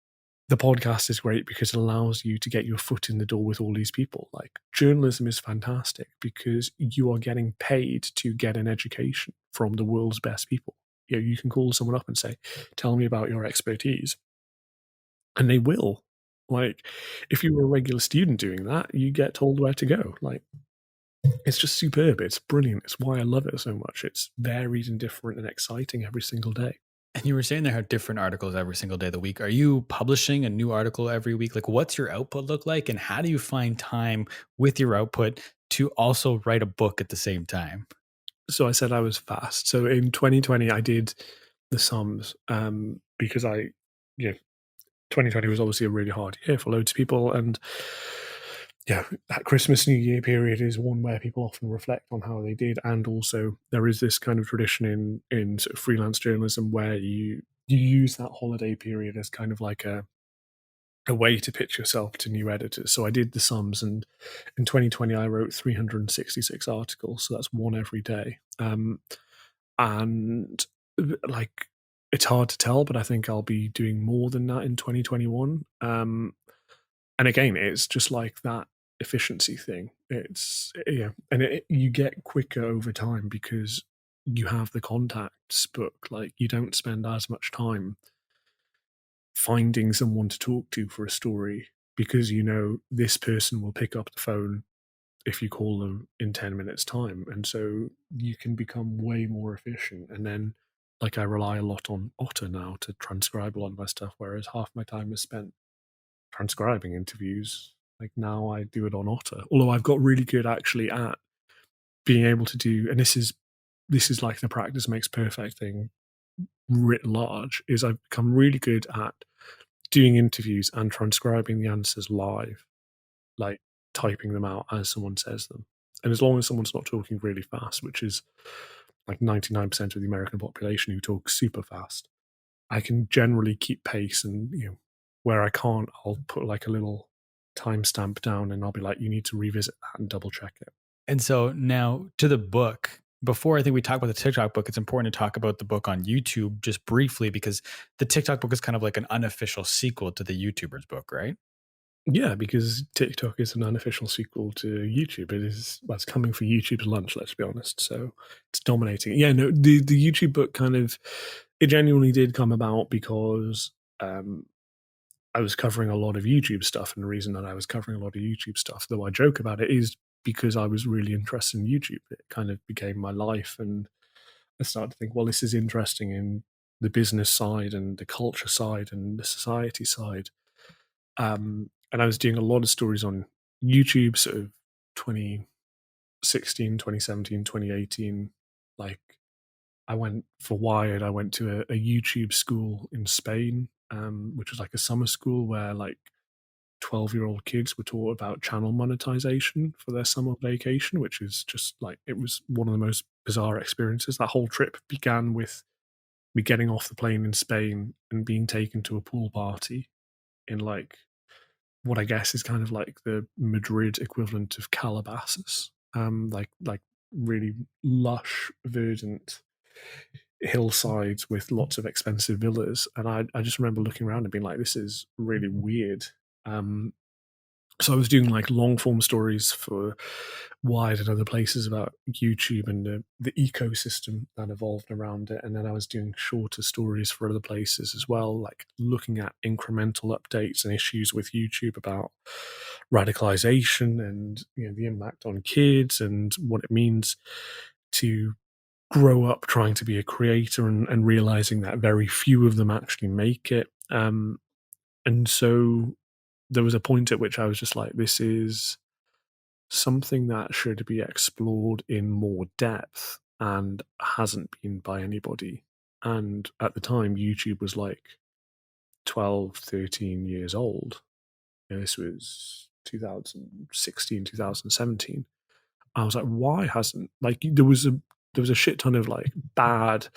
the podcast is great because it allows you to get your foot in the door with all these people. Like, journalism is fantastic because you are getting paid to get an education from the world's best people. You can call someone up and say, tell me about your expertise, and they will. Like, if you were a regular student doing that, you get told where to go. Like, it's just superb. It's brilliant. It's why I love it so much. It's varied and different and exciting every single day.
And you were saying there are different articles every single day of the week. Are you publishing a new article every week? Like, what's your output look like? And how do you find time with your output to also write a book at the same time?
So I said I was fast. So in 2020, I did the sums because 2020 was obviously a really hard year for loads of people. And yeah, that Christmas New Year period is one where people often reflect on how they did. And also there is this kind of tradition in sort of freelance journalism where you use that holiday period as kind of like a way to pitch yourself to new editors. So I did the sums, and in 2020 I wrote 366 articles. So that's one every day. And like, it's hard to tell, but I think I'll be doing more than that in 2021. And again, it's just like that efficiency thing. It's, and you get quicker over time because you have the contacts book. Like, you don't spend as much time finding someone to talk to for a story because this person will pick up the phone if you call them in 10 minutes time, and so you can become way more efficient. And then, like, I rely a lot on Otter now to transcribe a lot of my stuff, whereas half my time is spent transcribing interviews. Like, now I do it on Otter, although I've got really good actually at being able to do, and this is like the practice makes perfect thing writ large, is I've become really good at doing interviews and transcribing the answers live, like typing them out as someone says them. And as long as someone's not talking really fast, which is like 99% of the American population who talk super fast, I can generally keep pace. And where I can't, I'll put like a little timestamp down, and I'll be like, you need to revisit that and double check it.
And so now to the book. Before I think we talk about the TikTok book, it's important to talk about the book on YouTube just briefly, because the TikTok book is kind of like an unofficial sequel to the YouTuber's book, right?
Yeah, because TikTok is an unofficial sequel to YouTube. It is, well, it's coming for YouTube's lunch, let's be honest. So it's dominating. Yeah, no, the YouTube book kind of, it genuinely did come about because I was covering a lot of YouTube stuff. And the reason that I was covering a lot of YouTube stuff, though I joke about it, is because I was really interested in YouTube. It kind of became my life. And I started to think, well, this is interesting in the business side and the culture side and the society side. And I was doing a lot of stories on YouTube, sort of 2016, 2017, 2018. Like, I went for Wired, I went to a YouTube school in Spain, which was like a summer school where like 12-year-old kids were taught about channel monetization for their summer vacation, which is just like, it was one of the most bizarre experiences. That whole trip began with me getting off the plane in Spain and being taken to a pool party in like what I guess is kind of like the Madrid equivalent of Calabasas, like really lush, verdant hillsides with lots of expensive villas. And I just remember looking around and being like, this is really weird. So I was doing like long form stories for Wired and other places about YouTube and the ecosystem that evolved around it. And then I was doing shorter stories for other places as well, like looking at incremental updates and issues with YouTube about radicalization and the impact on kids and what it means to grow up trying to be a creator, and realizing that very few of them actually make it. And so there was a point at which I was just like, this is something that should be explored in more depth and hasn't been by anybody. And at the time, YouTube was like 12, 13 years old. This was 2016, 2017. I was like, why hasn't, like, there was a shit ton of like bad,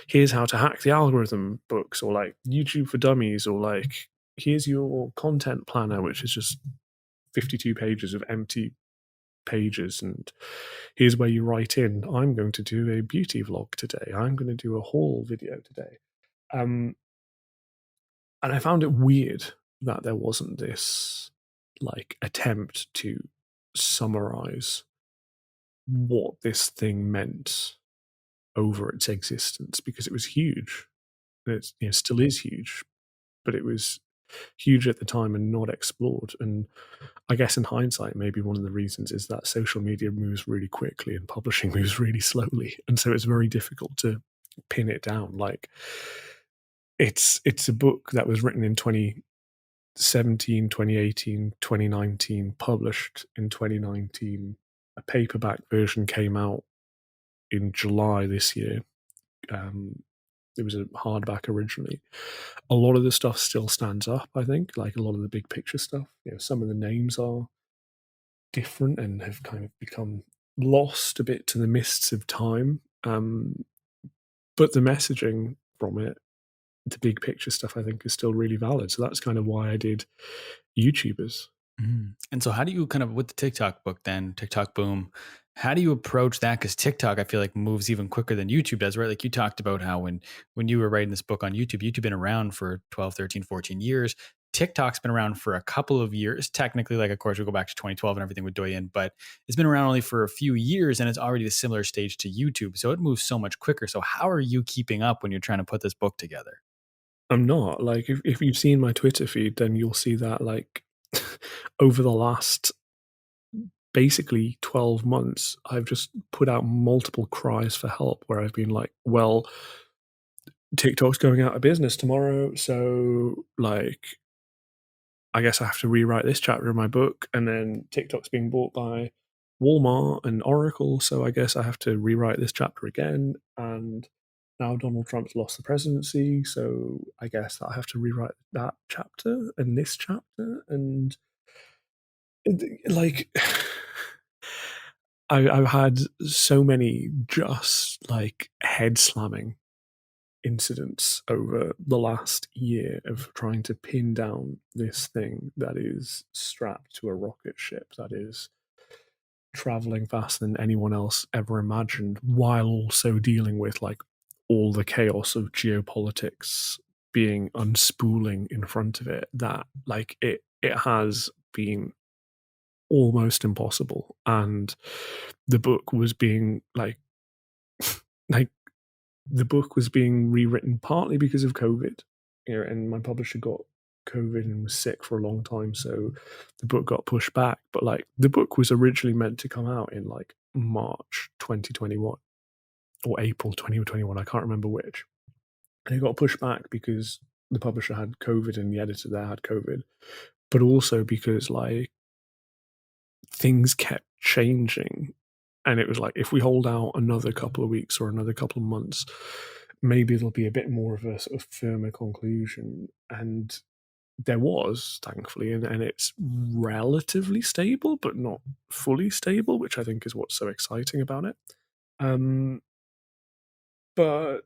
here's how to hack the algorithm books, or like YouTube for Dummies, or like here's your content planner, which is just 52 pages of empty pages, and here's where you write in, I'm going to do a beauty vlog today, I'm going to do a haul video today. And I found it weird that there wasn't this like attempt to summarize what this thing meant over its existence, because it was huge. And it's, still is huge, but it was huge at the time and not explored. And I guess in hindsight, maybe one of the reasons is that social media moves really quickly and publishing moves really slowly. And so it's very difficult to pin it down. Like it's a book that was written in 2017, 2018, 2019, published in 2019. A paperback version came out in July this year. It was a hardback originally. A lot of the stuff still stands up, I think, like a lot of the big picture stuff. Some of the names are different and have kind of become lost a bit to the mists of time. But the messaging from it, the big picture stuff, I think is still really valid. So that's kind of why I did YouTubers.
And so how do you kind of, with the TikTok book then, TikTok boom, how do you approach that? Because TikTok, I feel like moves even quicker than YouTube does, right? Like you talked about how when you were writing this book on YouTube been around for 12, 13, 14 years. TikTok's been around for a couple of years. Technically, like, of course, we go back to 2012 and everything with Douyin, but it's been around only for a few years and it's already a similar stage to YouTube. So it moves so much quicker. So how are you keeping up when you're trying to put this book together?
I'm not. Like, if you've seen my Twitter feed, then you'll see that, like, over the last basically 12 months, I've just put out multiple cries for help where I've been like, well, TikTok's going out of business tomorrow, so, like, I guess I have to rewrite this chapter of my book, and then TikTok's being bought by Walmart and Oracle, so I guess I have to rewrite this chapter again, and now Donald Trump's lost the presidency, so I guess I have to rewrite that chapter and this chapter, and like I've had so many just like head slamming incidents over the last year of trying to pin down this thing that is strapped to a rocket ship that is traveling faster than anyone else ever imagined, while also dealing with like all the chaos of geopolitics being unspooling in front of it, that like it has been almost impossible. And the book was being like the book was being rewritten partly because of COVID, and my publisher got COVID and was sick for a long time, so the book got pushed back. But like the book was originally meant to come out in like March 2021 or April 2021, I can't remember which. And it got pushed back because the publisher had COVID and the editor there had COVID, but also because like things kept changing. And it was like, if we hold out another couple of weeks or another couple of months, maybe there'll be a bit more of a sort of firmer conclusion. And there was, thankfully, and it's relatively stable, but not fully stable, which I think is what's so exciting about it. But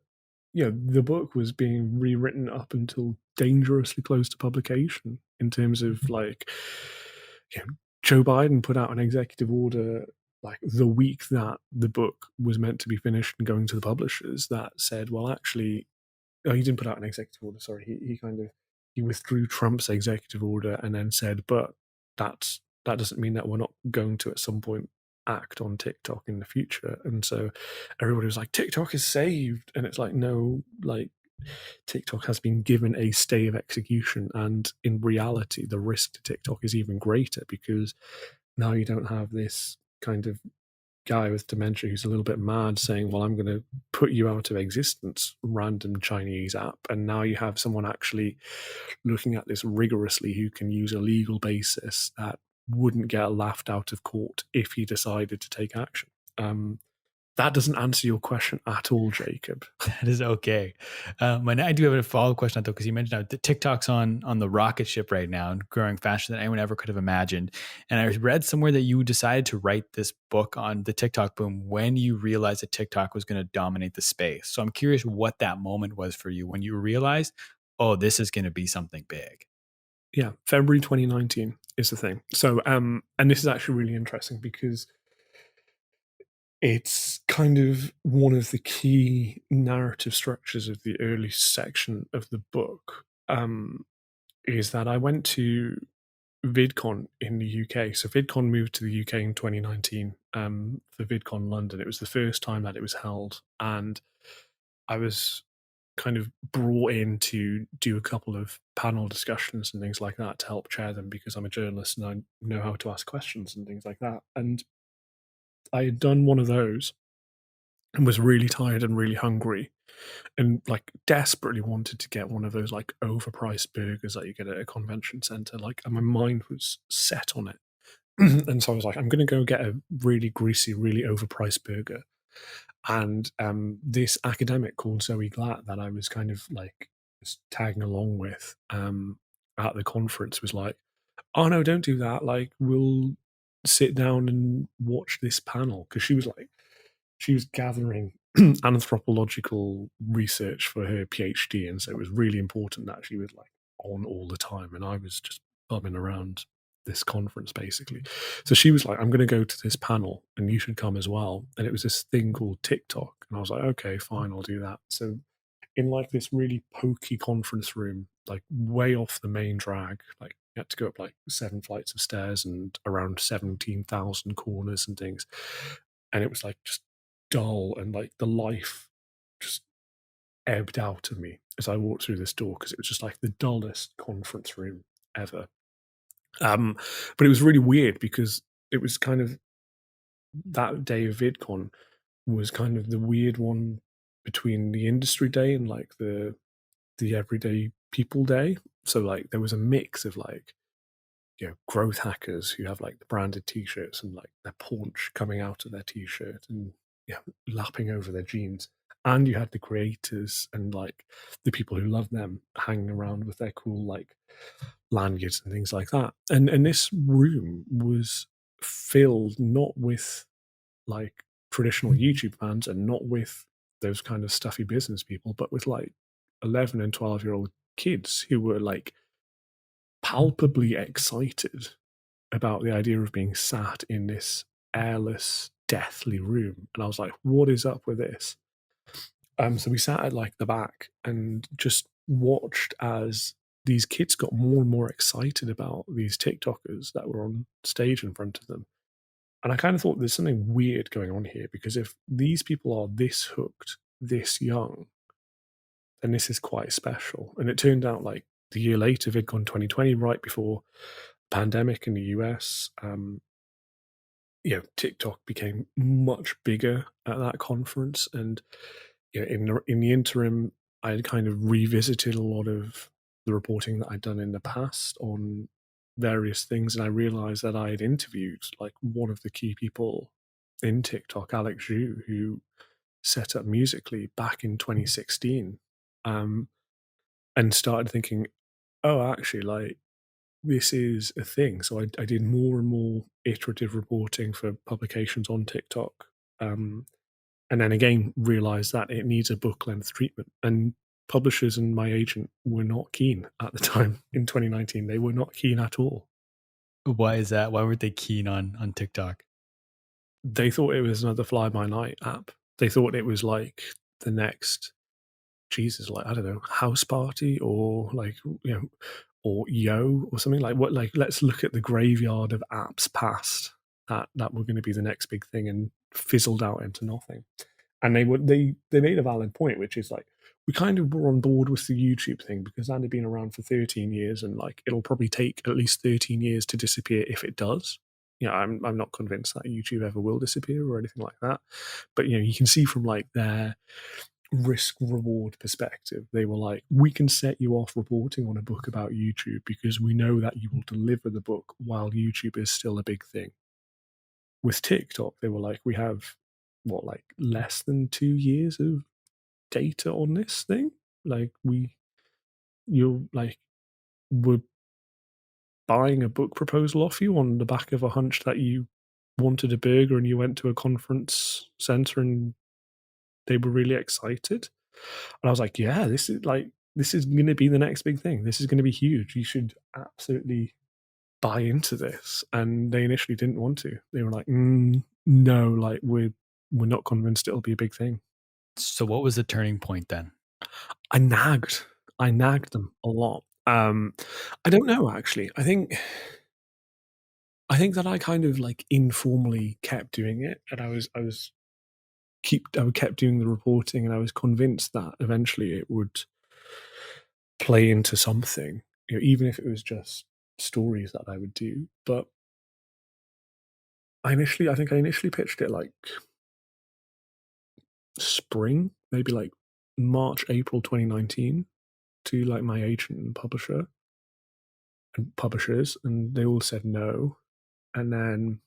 the book was being rewritten up until dangerously close to publication, in terms of like, Joe Biden put out an executive order like the week that the book was meant to be finished and going to the publishers, that said, well, actually, he didn't put out an executive order. Sorry, he withdrew Trump's executive order and then said, but that doesn't mean that we're not going to at some point act on TikTok in the future. And so everybody was like, TikTok is saved, and it's like, no, like TikTok has been given a stay of execution, and in reality, the risk to TikTok is even greater, because now you don't have this kind of guy with dementia who's a little bit mad saying, well, I'm going to put you out of existence, random Chinese app. And now you have someone actually looking at this rigorously who can use a legal basis that wouldn't get laughed out of court if he decided to take action. That doesn't answer your question at all, Jacob.
That is okay. And I do have a follow-up question though, because you mentioned how the TikTok's on the rocket ship right now and growing faster than anyone ever could have imagined. And I read somewhere that you decided to write this book on the TikTok boom when you realized that TikTok was going to dominate the space. So I'm curious what that moment was for you when you realized, oh, this is going to be something big.
Yeah, February 2019 is the thing. So, and this is actually really interesting because it's kind of one of the key narrative structures of the early section of the book. Is that I went to VidCon in the UK. So VidCon moved to the UK in 2019 for VidCon London. It was the first time that it was held, and I was kind of brought in to do a couple of panel discussions and things like that to help chair them because I'm a journalist and I know how to ask questions and things like that. And I had done one of those and was really tired and really hungry and like desperately wanted to get one of those like overpriced burgers that you get at a convention center. Like, and my mind was set on it. And so I was like, I'm going to go get a really greasy, really overpriced burger. And this academic called Zoe Glatt that I was kind of like just tagging along with at the conference was like, oh no, don't do that. Like, we'll sit down and watch this panel. Because she was gathering anthropological research for her PhD. And so it was really important that she was like on all the time. And I was just bumming around this conference basically. So she was like, I'm going to go to this panel and you should come as well. And it was this thing called TikTok. And I was like, okay, fine, I'll do that. So in like this really pokey conference room, like way off the main drag, like you had to go up like 7 flights of stairs and around 17,000 corners and things. And it was like just dull and like the life just ebbed out of me as I walked through this door because it was just like the dullest conference room ever. But it was really weird because it was kind of that day of VidCon was kind of the weird one between the industry day and like the everyday people day. So like there was a mix of like, you know, growth hackers who have like the branded t-shirts and like their paunch coming out of their t-shirt and lapping over their jeans. And you had the creators and like the people who love them hanging around with their cool like lanyards and things like that. And this room was filled not with like traditional YouTube fans and not with those kind of stuffy business people, but with like 11 and 12-year-old kids who were like palpably excited about the idea of being sat in this airless, deathly room. And I was like, what is up with this? So we sat at like the back and just watched as these kids got more and more excited about these TikTokers that were on stage in front of them. And I kind of thought there's something weird going on here because if these people are this hooked, this young, then this is quite special. And it turned out like the year later, VidCon 2020, right before pandemic in the US, TikTok became much bigger at that conference. And in the interim, I had kind of revisited a lot of the reporting that I'd done in the past on various things, and I realized that I had interviewed like one of the key people in TikTok, Alex Zhu, who set up Musically back in 2016, and started thinking, oh, actually, like this is a thing. So I did more and more iterative reporting for publications on TikTok, and then again realized that it needs a book length treatment. And publishers and my agent were not keen at the time in 2019. They were not keen at all.
Why is that? Why weren't they keen on TikTok?
They thought it was another fly by night app. They thought it was like the next, Jesus, like I don't know, house party or like or Yo or something like what. Like let's look at the graveyard of apps past that were going to be the next big thing and fizzled out into nothing. And they made a valid point, which is like we kind of were on board with the YouTube thing because that had been around for 13 years and like it'll probably take at least 13 years to disappear if it does. I'm not convinced that YouTube ever will disappear or anything like that. But you can see from like their risk reward perspective, they were like, we can set you off reporting on a book about YouTube because we know that you will deliver the book while YouTube is still a big thing. With TikTok, they were like, we have like less than 2 years of data on this thing. Like you're like, we're buying a book proposal off you on the back of a hunch that you wanted a burger and you went to a conference center and they were really excited. And I was like, yeah, this is going to be the next big thing. This is going to be huge. You should absolutely buy into this. And they initially didn't want to. They were like, no, like we're not convinced it'll be a big thing.
So what was the turning point then?
I nagged them a lot. I don't know, actually. I think that I kind of like informally kept doing it, and I kept doing the reporting, and I was convinced that eventually it would play into something, even if it was just stories that I would do. But I think I initially pitched it like spring, maybe like March, April 2019, to like my agent and publishers, and they all said no. And then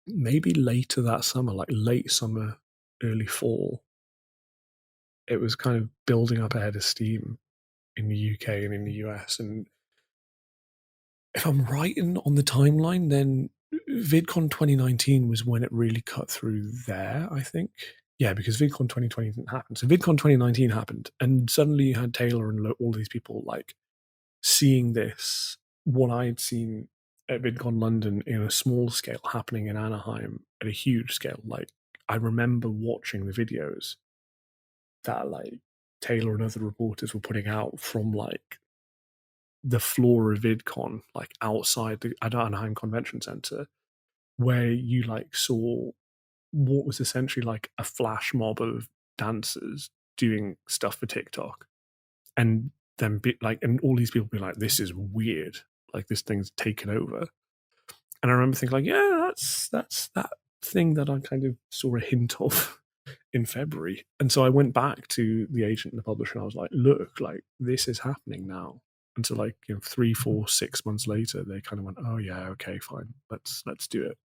maybe later that summer, like late summer, early fall, it was kind of building up a head of steam in the UK and in the US. And if I'm right on the timeline, then VidCon 2019 was when it really cut through there, I think. Yeah, because VidCon 2020 didn't happen. So VidCon 2019 happened, and suddenly you had Taylor and all these people like seeing this, what I'd seen at VidCon London in a small scale happening in Anaheim at a huge scale. Like, I remember watching the videos that like Taylor and other reporters were putting out from like the floor of VidCon, like outside the Anaheim Convention Center, where you like saw what was essentially like a flash mob of dancers doing stuff for TikTok, and then and all these people be like, "This is weird. Like this thing's taken over." And I remember thinking, like, yeah, that's that thing that I kind of saw a hint of in February. And so I went back to the agent and the publisher, and I was like, "Look, like this is happening now." And so, like, 3, 4, 6 months later, they kind of went, "Oh yeah, okay, fine, let's do it."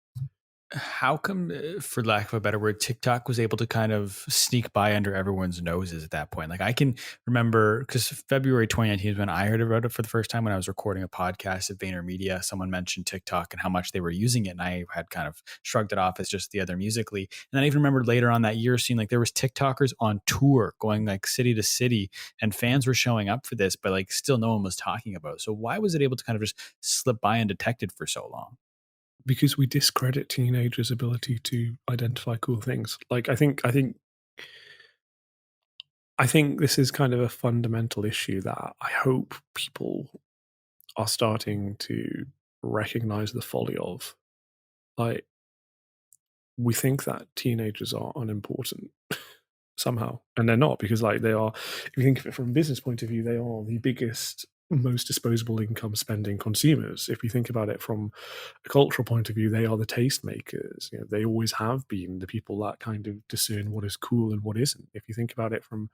How come, for lack of a better word, TikTok was able to kind of sneak by under everyone's noses at that point? Like I can remember, because February 2019 is when I heard about it for the first time when I was recording a podcast at VaynerMedia. Someone mentioned TikTok and how much they were using it, and I had kind of shrugged it off as just the other Musical.ly. And then I even remember later on that year seeing like there was TikTokers on tour going like city to city, and fans were showing up for this, but like still no one was talking about it. So why was it able to kind of just slip by undetected for so long?
Because we discredit teenagers' ability to identify cool things. Like, I think this is kind of a fundamental issue that I hope people are starting to recognize the folly of. Like, we think that teenagers are unimportant somehow, and they're not, because like they are, if you think of it from a business point of view, they are the biggest, most disposable income spending consumers. If you think about it from a cultural point of view, they are the tastemakers. They always have been the people that kind of discern what is cool and what isn't. If you think about it from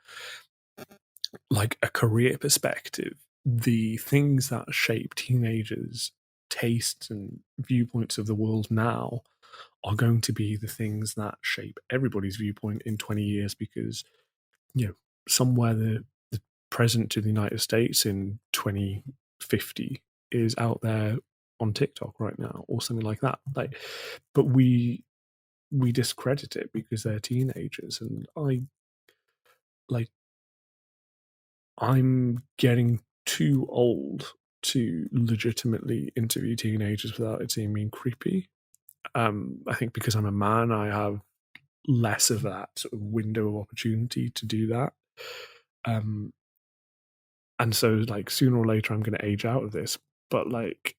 like a career perspective, the things that shape teenagers' tastes and viewpoints of the world now are going to be the things that shape everybody's viewpoint in 20 years, because somewhere the present to the United States in 2050 is out there on TikTok right now or something like that. Like, but we discredit it because they're teenagers, and I'm getting too old to legitimately interview teenagers without it seeming creepy. I think because I'm a man, I have less of that sort of window of opportunity to do that. And so, like, sooner or later, I'm going to age out of this. But, like,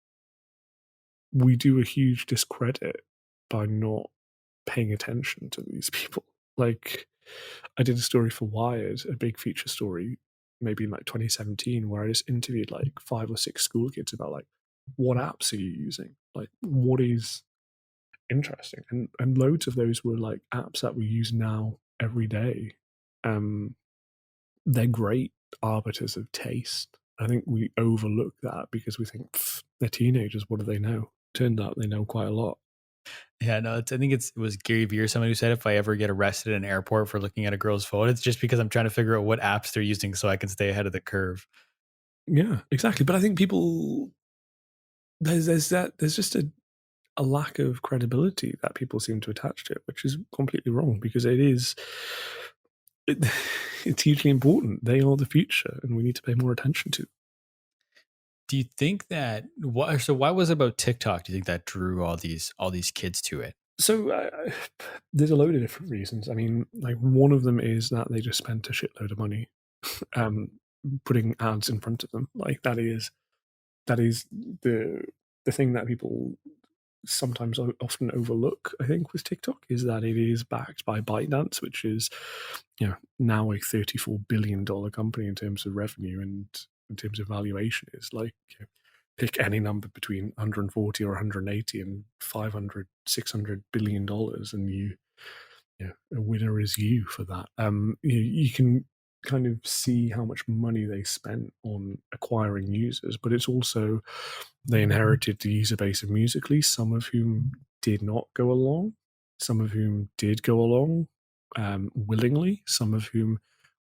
we do a huge discredit by not paying attention to these people. Like, I did a story for Wired, a big feature story, maybe in like 2017, where I just interviewed like 5 or 6 school kids about like, what apps are you using? Like, what is interesting? And loads of those were like apps that we use now every day. They're great arbiters of taste. I think we overlook that because we think they're teenagers. What do they know? Turned out they know quite a lot.
Yeah, no, I think it was Gary Vee or somebody who said if I ever get arrested in an airport for looking at a girl's phone, it's just because I'm trying to figure out what apps they're using so I can stay ahead of the curve.
Yeah, exactly. But I think people there's just a lack of credibility that people seem to attach to it, which is completely wrong because it, it's hugely important. They are the future, and we need to pay more attention to.
Do you think that what so why was it about TikTok? Do you think that drew all these kids to it?
So there's a load of different reasons. I mean, like one of them is that they just spent a shitload of money um, putting ads in front of them. Like that is the thing that people sometimes often overlook. I think with TikTok is that it is backed by ByteDance, which is now a $34 billion company in terms of revenue and in terms of valuation. Is like pick any number between 140 or 180 and 500, $600 billion, and a winner is you for that. You can kind of see how much money they spent on acquiring users, but it's also they inherited the user base of Musically, some of whom did not go along, some of whom did go along willingly, some of whom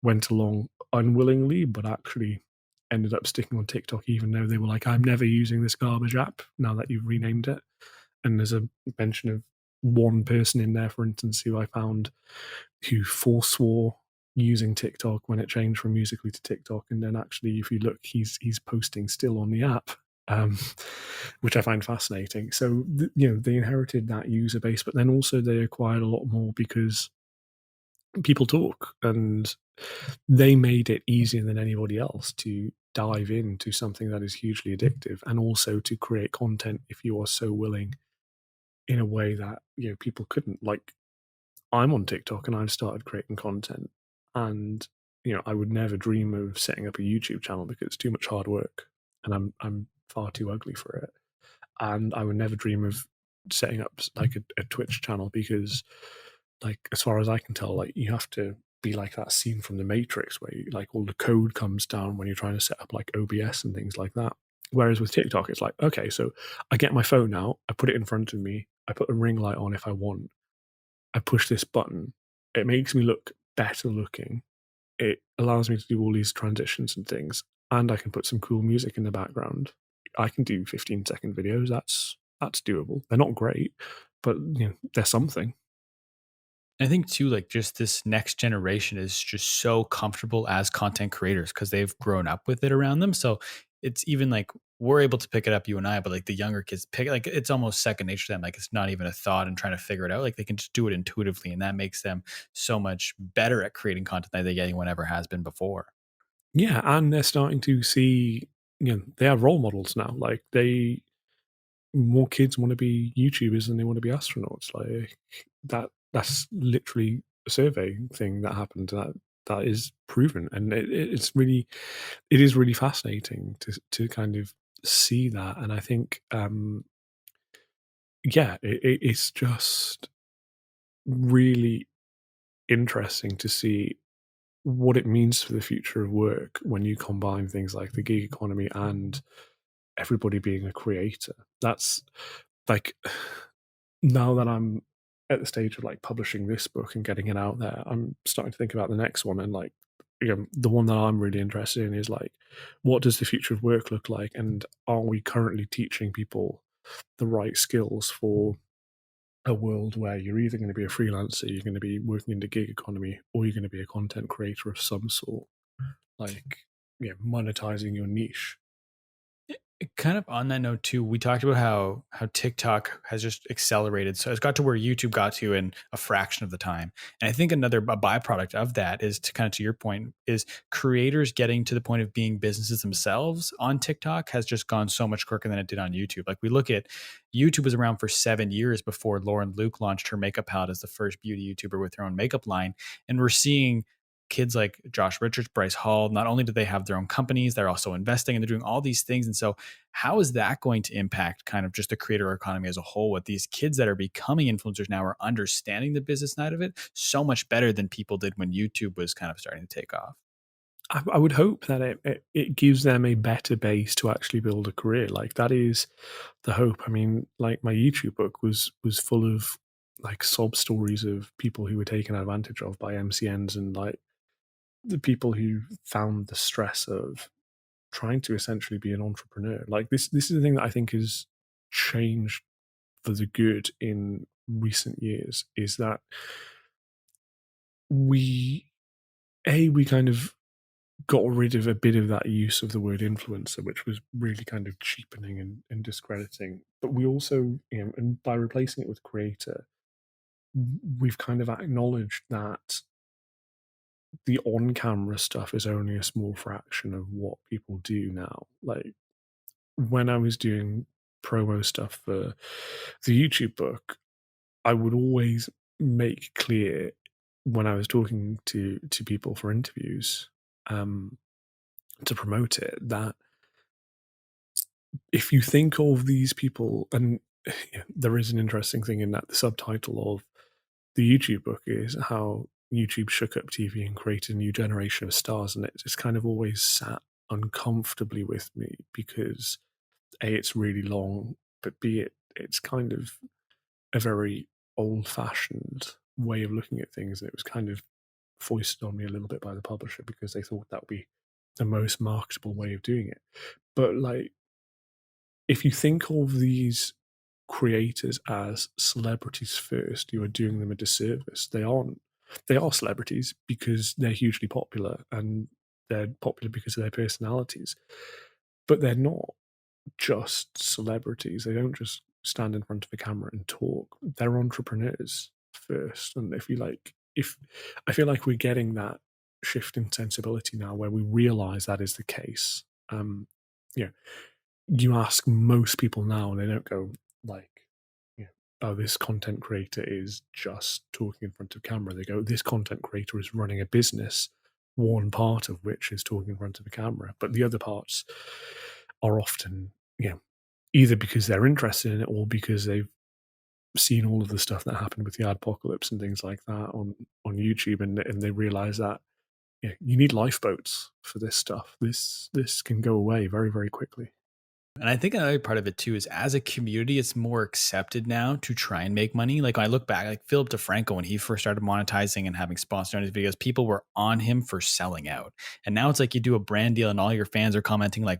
went along unwillingly, but actually ended up sticking on TikTok, even though they were like, I'm never using this garbage app now that you've renamed it. And there's a mention of one person in there, for instance, who I found who forswore using TikTok when it changed from Musically to TikTok. And then actually, if you look, he's posting still on the app, um, which I find fascinating. So they inherited that user base, but then also they acquired a lot more because people talk, and they made it easier than anybody else to dive into something that is hugely addictive, and also to create content if you are so willing in a way that people couldn't. Like I'm on TikTok and I've started creating content, and I would never dream of setting up a YouTube channel because it's too much hard work, and I'm far too ugly for it. And I would never dream of setting up like a Twitch channel because, like, as far as I can tell, like you have to be like that scene from the Matrix where like all the code comes down when you're trying to set up like OBS and things like that. Whereas with TikTok, it's like, okay, so I get my phone out, I put it in front of me, I put a ring light on if I want, I push this button, it makes me look better looking. It allows me to do all these transitions and things, and I can put some cool music in the background. I can do 15-second videos. That's doable. They're not great, but they're something.
I think too, like just this next generation is just so comfortable as content creators because they've grown up with it around them. So it's even like we're able to pick it up, you and I, but like the younger kids pick like it's almost second nature to them. Like it's not even a thought and trying to figure it out. Like they can just do it intuitively, and that makes them so much better at creating content than I think anyone ever has been before.
Yeah, and they're starting to see, they have role models now. Like more kids want to be YouTubers than they want to be astronauts. Like that's literally a survey thing that happened that is proven, and it is really fascinating to kind of see that. And I think it's just really interesting to see what it means for the future of work when you combine things like the gig economy and everybody being a creator. That's like now that I'm at the stage of like publishing this book and getting it out there, I'm starting to think about the next one. And like the one that I'm really interested in is like, what does the future of work look like, and are we currently teaching people the right skills for a world where you're either going to be a freelancer, you're going to be working in the gig economy, or you're going to be a content creator of some sort, like monetizing your niche.
Kind of on that note too, we talked about how TikTok has just accelerated. So it's got to where YouTube got to in a fraction of the time. And I think another byproduct of that is to kind of to your point is creators getting to the point of being businesses themselves on TikTok has just gone so much quicker than it did on YouTube. Like we look at YouTube was around for 7 years before Lauren Luke launched her makeup palette as the first beauty YouTuber with her own makeup line. And we're seeing kids like Josh Richards, Bryce Hall, not only do they have their own companies, they're also investing and they're doing all these things. And so how is that going to impact kind of just the creator economy as a whole with these kids that are becoming influencers now are understanding the business side of it so much better than people did when YouTube was kind of starting to take off?
I would hope that it gives them a better base to actually build a career. Like that is the hope. I mean, like my YouTube book was full of like sob stories of people who were taken advantage of by MCNs and like the people who found the stress of trying to essentially be an entrepreneur. Like this is the thing that I think has changed for the good in recent years is that we we kind of got rid of a bit of that use of the word influencer, which was really kind of cheapening and discrediting. But we also, and by replacing it with creator, we've kind of acknowledged that the on-camera stuff is only a small fraction of what people do now. Like when I was doing promo stuff for the YouTube book, I would always make clear when I was talking to people for interviews, to promote it, that if you think of these people, and there is an interesting thing in that the subtitle of the YouTube book is how YouTube shook up TV and created a new generation of stars, and it just kind of always sat uncomfortably with me because A, it's really long, but B, it's kind of a very old-fashioned way of looking at things, and it was kind of foisted on me a little bit by the publisher because they thought that would be the most marketable way of doing it. But like, if you think of these creators as celebrities first, you are doing them a disservice. They aren't. They are celebrities because they're hugely popular and they're popular because of their personalities, but they're not just celebrities. They don't just stand in front of a camera and talk. They're entrepreneurs first. And if I feel like we're getting that shift in sensibility now where we realize that is the case. Yeah, you ask most people now, and they don't go like, oh, this content creator is just talking in front of camera. They go, this content creator is running a business, one part of which is talking in front of a camera, but the other parts are often, either because they're interested in it or because they've seen all of the stuff that happened with the adpocalypse and things like that on YouTube, and they realize that you need lifeboats for this stuff. This can go away very, very quickly.
And I think another part of it too is as a community, it's more accepted now to try and make money. Like when I look back, like Philip DeFranco, when he first started monetizing and having sponsored on his videos, people were on him for selling out. And now it's like you do a brand deal and all your fans are commenting like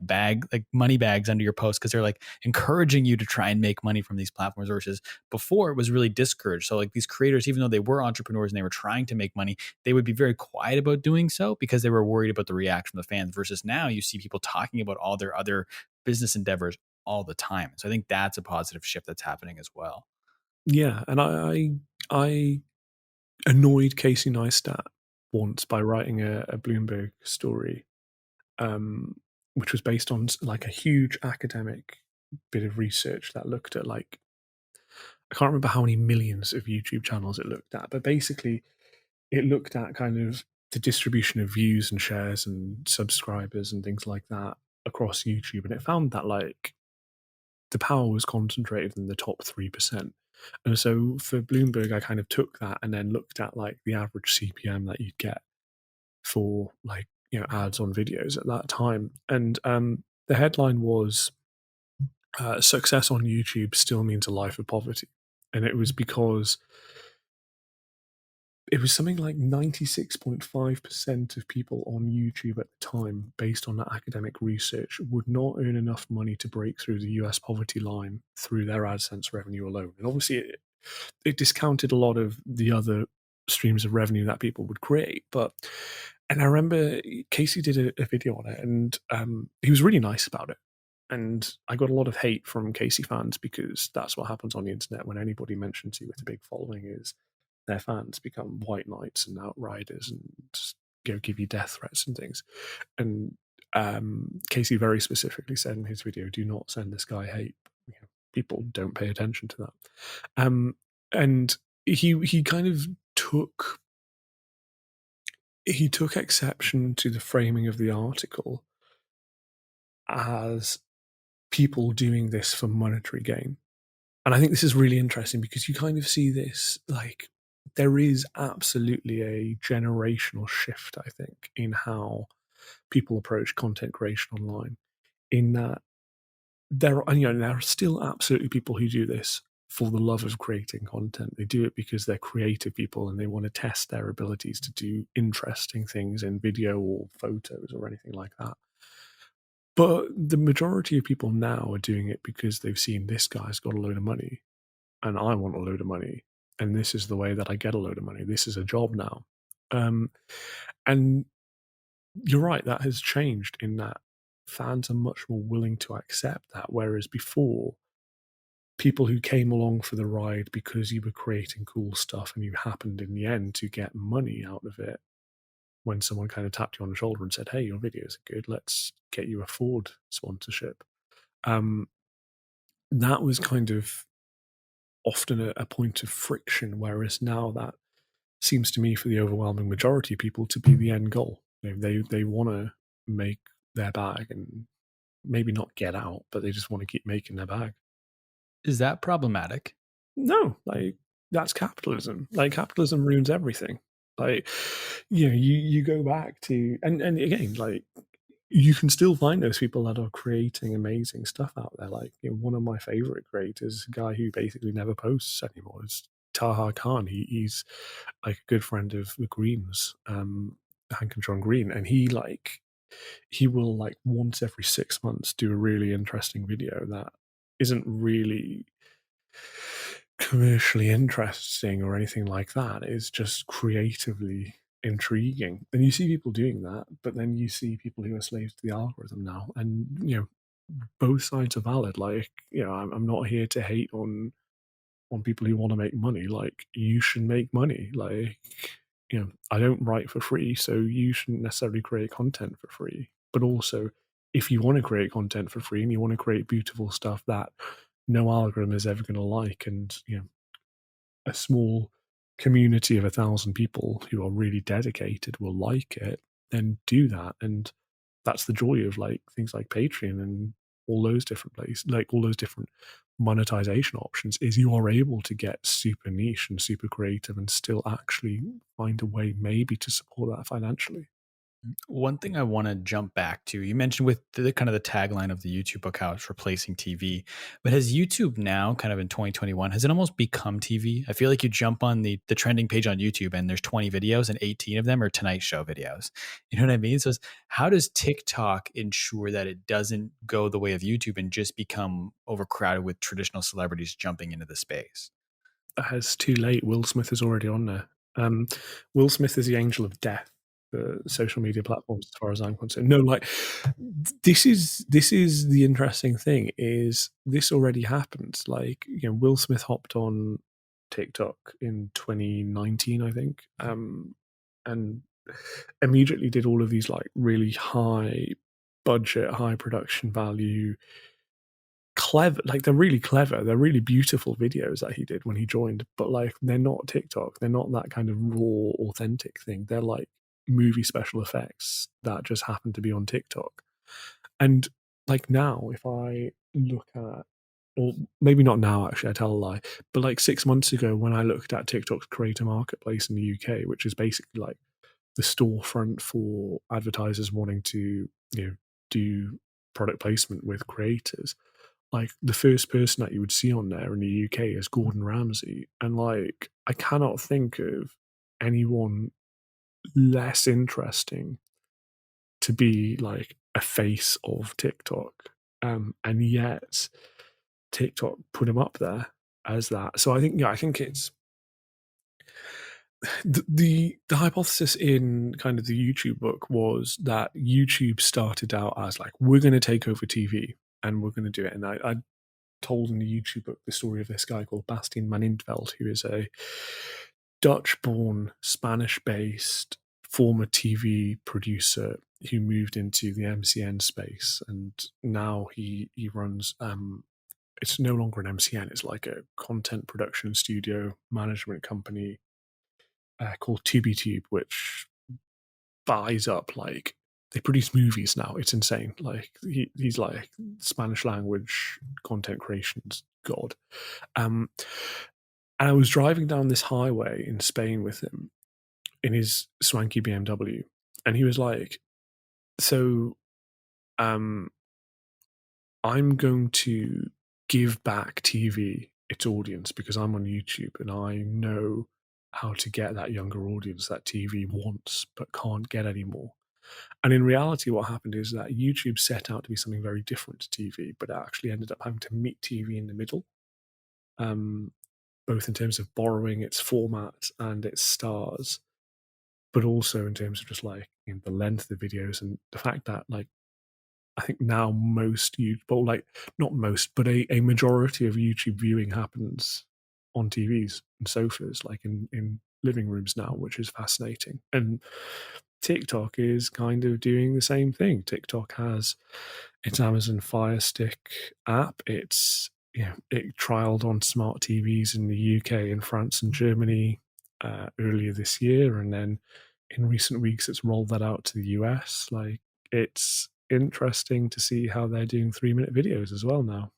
money bags under your post because they're like encouraging you to try and make money from these platforms versus before it was really discouraged. So like these creators, even though they were entrepreneurs and they were trying to make money, they would be very quiet about doing so because they were worried about the reaction from the fans versus now you see people talking about all their other business endeavors all the time. So I think that's a positive shift that's happening as well.
Yeah, and I annoyed Casey Neistat once by writing a Bloomberg story, which was based on like a huge academic bit of research that looked at like, I can't remember how many millions of YouTube channels it looked at, but basically it looked at kind of the distribution of views and shares and subscribers and things like that across YouTube, and it found that like the power was concentrated in the top 3%. And so for Bloomberg, I kind of took that and then looked at like the average CPM that you'd get for like, ads on videos at that time. And the headline was success on YouTube still means a life of poverty. And it was because it was something like 96.5% of people on YouTube at the time, based on that academic research, would not earn enough money to break through the US poverty line through their AdSense revenue alone. And obviously, it discounted a lot of the other streams of revenue that people would create. And I remember Casey did a video on it, and he was really nice about it. And I got a lot of hate from Casey fans because that's what happens on the internet when anybody mentions you with a big following is their fans become white knights and outriders and just give you death threats and things. And Casey very specifically said in his video, "Do not send this guy hate. People don't pay attention to that." And he kind of took exception to the framing of the article as people doing this for monetary gain. And I think this is really interesting because you kind of see this, like, there is absolutely a generational shift, I think, in how people approach content creation online, in that there are still absolutely people who do this for the love of creating content. They do it because they're creative people and they want to test their abilities to do interesting things in video or photos or anything like that. But the majority of people now are doing it because they've seen this guy's got a load of money and I want a load of money. And this is the way that I get a load of money. This is a job now. And you're right, that has changed in that fans are much more willing to accept that. Whereas before, people who came along for the ride because you were creating cool stuff and you happened in the end to get money out of it, when someone kind of tapped you on the shoulder and said, hey, your videos are good, let's get you a Ford sponsorship. That was kind of often a point of friction, whereas now that seems to me for the overwhelming majority of people to be the end goal. They want to make their bag and maybe not get out, but they just want to keep making their bag.
Is that problematic?
No, like that's capitalism. Like capitalism ruins everything. Like, you go back to and again, like you can still find those people that are creating amazing stuff out there. Like, one of my favorite creators, a guy who basically never posts anymore, is Taha Khan. He's like a good friend of the Greens, Hank and John Green, and he will like once every 6 months do a really interesting video that isn't really commercially interesting or anything like that. It's just creatively intriguing. And you see people doing that, but then you see people who are slaves to the algorithm now. And, both sides are valid. Like, I'm not here to hate on people who want to make money. Like, you should make money. Like, I don't write for free, so you shouldn't necessarily create content for free. But also, if you want to create content for free and you want to create beautiful stuff that no algorithm is ever going to like, and a small community of 1,000 people who are really dedicated will like it, then do that. And that's the joy of like things like Patreon and all those different places, like all those different monetization options, is you are able to get super niche and super creative and still actually find a way maybe to support that financially.
One thing I want to jump back to, you mentioned with the kind of the tagline of the YouTube book, how it's replacing TV, but has YouTube now kind of in 2021, has it almost become TV? I feel like you jump on the trending page on YouTube and there's 20 videos and 18 of them are Tonight Show videos. You know what I mean? So how does TikTok ensure that it doesn't go the way of YouTube and just become overcrowded with traditional celebrities jumping into the space?
It's too late. Will Smith is already on there. Will Smith is the angel of death for social media platforms, as far as I'm concerned. No, like this is the interesting thing, is this already happened. Like, Will Smith hopped on TikTok in 2019, I think, and immediately did all of these like really high budget, high production value, clever, like they're really clever, they're really beautiful videos that he did when he joined, but like they're not TikTok, they're not that kind of raw authentic thing. They're like movie special effects that just happen to be on TikTok. And like now, if I look at, or maybe not now, actually, I tell a lie, but like 6 months ago when I looked at TikTok's creator marketplace in the UK, which is basically like the storefront for advertisers wanting to, do product placement with creators, like the first person that you would see on there in the UK is Gordon Ramsay. And like, I cannot think of anyone less interesting to be like a face of TikTok. And yet TikTok put him up there as that. So I think it's the hypothesis in kind of the YouTube book was that YouTube started out as like, we're going to take over TV and we're going to do it. And I told in the YouTube book the story of this guy called Bastian Manintveld, who is a Dutch-born, Spanish-based former TV producer who moved into the MCN space, and now he runs. It's no longer an MCN; it's like a content production studio management company called TubeTube, which buys up like they produce movies now. It's insane. Like he's like Spanish language content creation's god. And I was driving down this highway in Spain with him in his swanky BMW, and he was like, So um, I'm going to give back TV its audience because I'm on YouTube and I know how to get that younger audience that TV wants but can't get anymore. And in reality, what happened is that YouTube set out to be something very different to TV, but it actually ended up having to meet TV in the middle, um, both in terms of borrowing its format and its stars, but also in terms of just like the length of the videos and the fact that like I think now most YouTube, well, like not most, but a majority of YouTube viewing happens on TVs and sofas, like in living rooms now, which is fascinating. And TikTok is kind of doing the same thing. TikTok has its Amazon Fire Stick app. It trialed on smart TVs in the UK and France and Germany earlier this year, and then in recent weeks it's rolled that out to the US. Like it's interesting to see how they're doing 3-minute videos as well now.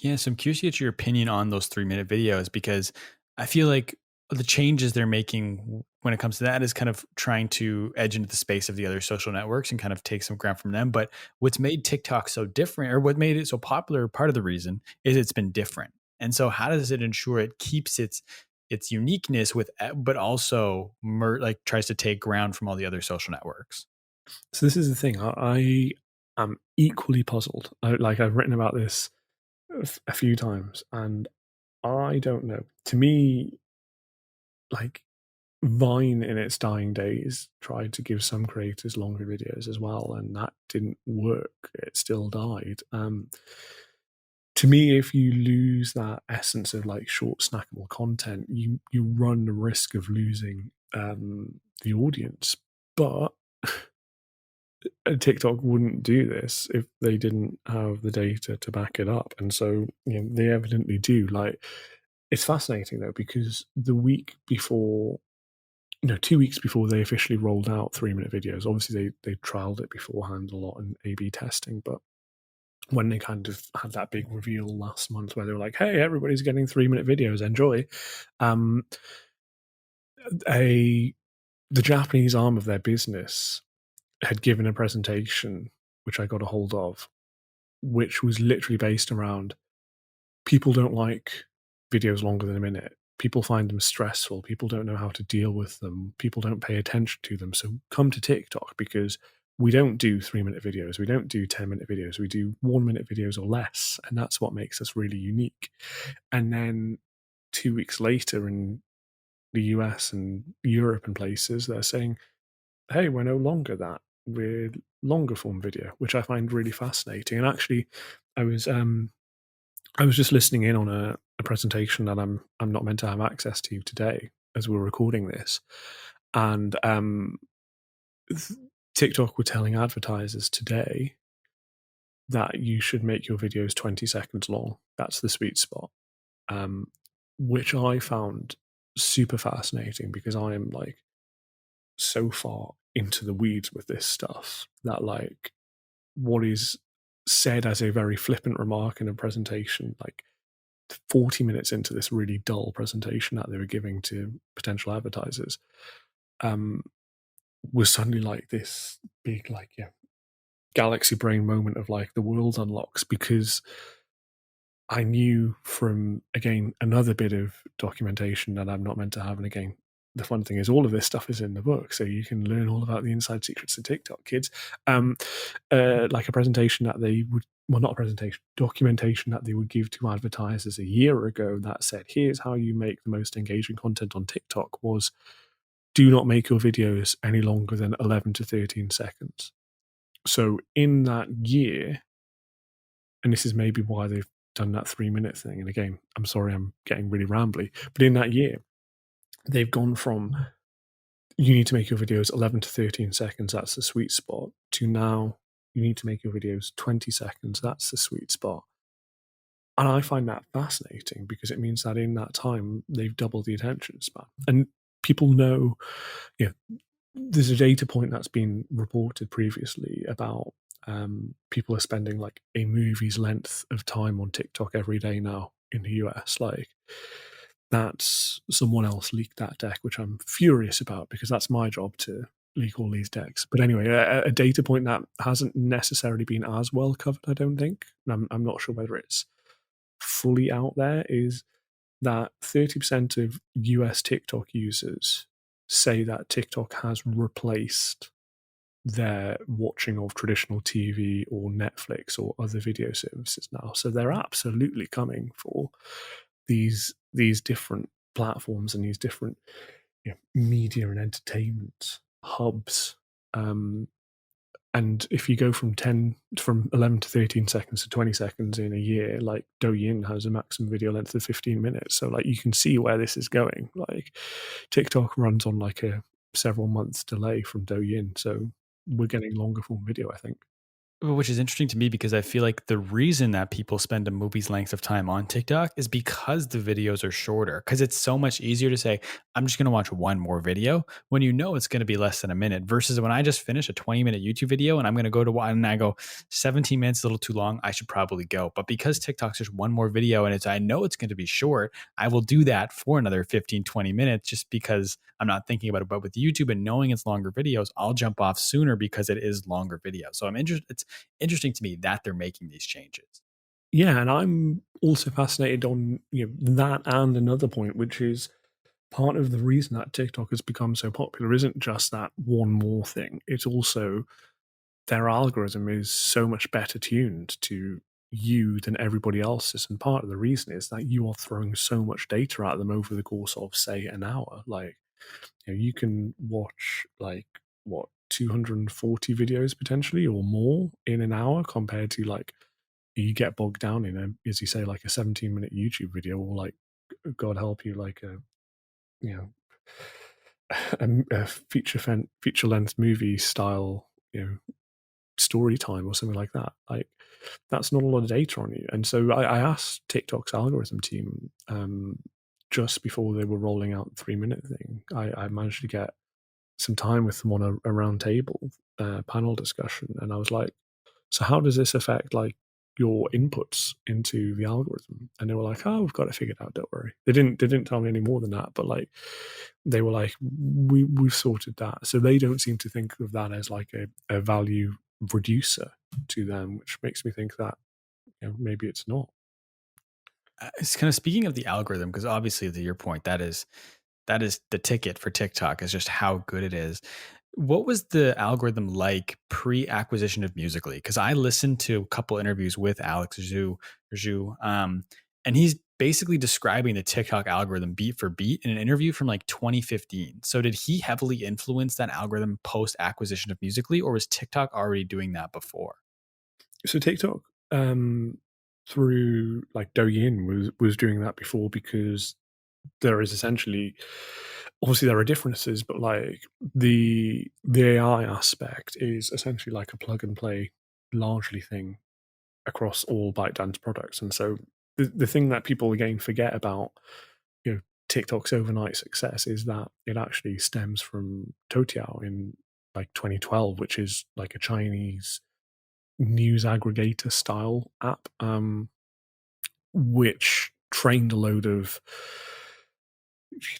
Yes, I'm curious to get your opinion on those 3-minute videos because I feel like the changes they're making when it comes to that is kind of trying to edge into the space of the other social networks and kind of take some ground from them. But what's made TikTok so different, or what made it so popular, part of the reason is it's been different. And so, how does it ensure it keeps its uniqueness with, but also like tries to take ground from all the other social networks?
So this is the thing. I am equally puzzled. I've written about this a few times, and I don't know. To me, like Vine in its dying days tried to give some creators longer videos as well, and that didn't work. It still died. To me, if you lose that essence of like short snackable content, you run the risk of losing the audience. But TikTok wouldn't do this if they didn't have the data to back it up, and so they evidently do. Like, it's fascinating though because the week before, 2 weeks before they officially rolled out 3-minute videos, obviously they trialed it beforehand a lot in A/B testing, but when they kind of had that big reveal last month where they were like, "Hey, everybody's getting 3-minute videos, enjoy," um, a the Japanese arm of their business had given a presentation which I got a hold of, which was literally based around people don't like videos longer than a minute. People find them stressful. People don't know how to deal with them. People don't pay attention to them. So come to TikTok because we don't do 3-minute videos. We don't do 10-minute videos. We do 1-minute videos or less. And that's what makes us really unique. And then 2 weeks later in the US and Europe and places, they're saying, hey, we're no longer that. We're longer form video, which I find really fascinating. And actually, I was I was just listening in on a presentation that I'm not meant to have access to today as we're recording this, and TikTok were telling advertisers today that you should make your videos 20 seconds long. That's the sweet spot, um, which I found super fascinating because I am like so far into the weeds with this stuff that like what is said as a very flippant remark in a presentation, like 40 minutes into this really dull presentation that they were giving to potential advertisers, um, was suddenly like this big, like, galaxy brain moment of like the world unlocks because I knew from, again, another bit of documentation that I'm not meant to have. And again, the fun thing is all of this stuff is in the book, so you can learn all about the inside secrets of TikTok, kids. Like a presentation that they would, well, not a presentation, documentation that they would give to advertisers a year ago that said, here's how you make the most engaging content on TikTok was do not make your videos any longer than 11 to 13 seconds. So in that year, and this is maybe why they've done that 3-minute thing. And again, I'm sorry, I'm getting really rambly, but in that year, they've gone from you need to make your videos 11 to 13 seconds, that's the sweet spot, to now you need to make your videos 20 seconds, that's the sweet spot. And I find that fascinating because it means that in that time, they've doubled the attention span. And people know, there's a data point that's been reported previously about people are spending like a movie's length of time on TikTok every day now in the US. Like, that's someone else leaked that deck, which I'm furious about because that's my job to leak all these decks. But anyway, a data point that hasn't necessarily been as well covered, I don't think. I'm not sure whether it's fully out there, is that 30% of US TikTok users say that TikTok has replaced their watching of traditional TV or Netflix or other video services now. So they're absolutely coming for these different platforms and these different, media and entertainment hubs. And if you go from 11 to 13 seconds to 20 seconds in a year, like Douyin has a maximum video length of 15 minutes. So like you can see where this is going. Like TikTok runs on like a several months delay from Douyin. So we're getting longer form video, I think.
Which is interesting to me because I feel like the reason that people spend a movie's length of time on TikTok is because the videos are shorter. Because it's so much easier to say, I'm just going to watch one more video when you know it's going to be less than a minute versus when I just finish a 20-minute YouTube video and I'm going to go to one and I go 17 minutes, a little too long, I should probably go. But because TikTok's just one more video and I know it's going to be short, I will do that for another 15, 20 minutes just because I'm not thinking about it. But with YouTube and knowing it's longer videos, I'll jump off sooner because it is longer video. So I'm interested. It's interesting to me that they're making these changes.
Yeah, and I'm also fascinated on that and another point, which is part of the reason that TikTok has become so popular isn't just that one more thing. It's also their algorithm is so much better tuned to you than everybody else's. And part of the reason is that you are throwing so much data at them over the course of, say, an hour. Like, you can watch like what 240 videos potentially or more in an hour compared to like you get bogged down in as you say, like a 17-minute YouTube video or like, God help you, like a you know a feature length movie style story time or something like that. Like that's not a lot of data on you. And so I asked TikTok's algorithm team just before they were rolling out the 3-minute thing. I managed to get some time with them on a round table panel discussion, and I was like, so how does this affect like your inputs into the algorithm? And they were like, oh, we've got it figured out, don't worry. They didn't tell me any more than that, but like they were like, we've sorted that. So they don't seem to think of that as like a value reducer to them, which makes me think that maybe it's not.
It's kind of speaking of the algorithm, because obviously, to your point, that is the ticket for TikTok is just how good it is. What was the algorithm like pre-acquisition of Musically? Because I listened to a couple interviews with Alex Zhu, and he's basically describing the TikTok algorithm beat for beat in an interview from like 2015. So did he heavily influence that algorithm post-acquisition of Musically, or was TikTok already doing that before?
So TikTok through like Douyin was doing that before, because there is essentially, obviously there are differences, but like the AI aspect is essentially like a plug and play largely thing across all ByteDance products. And so the thing that people again forget about TikTok's overnight success is that it actually stems from Toutiao in like 2012, which is like a Chinese news aggregator style app, which trained a load of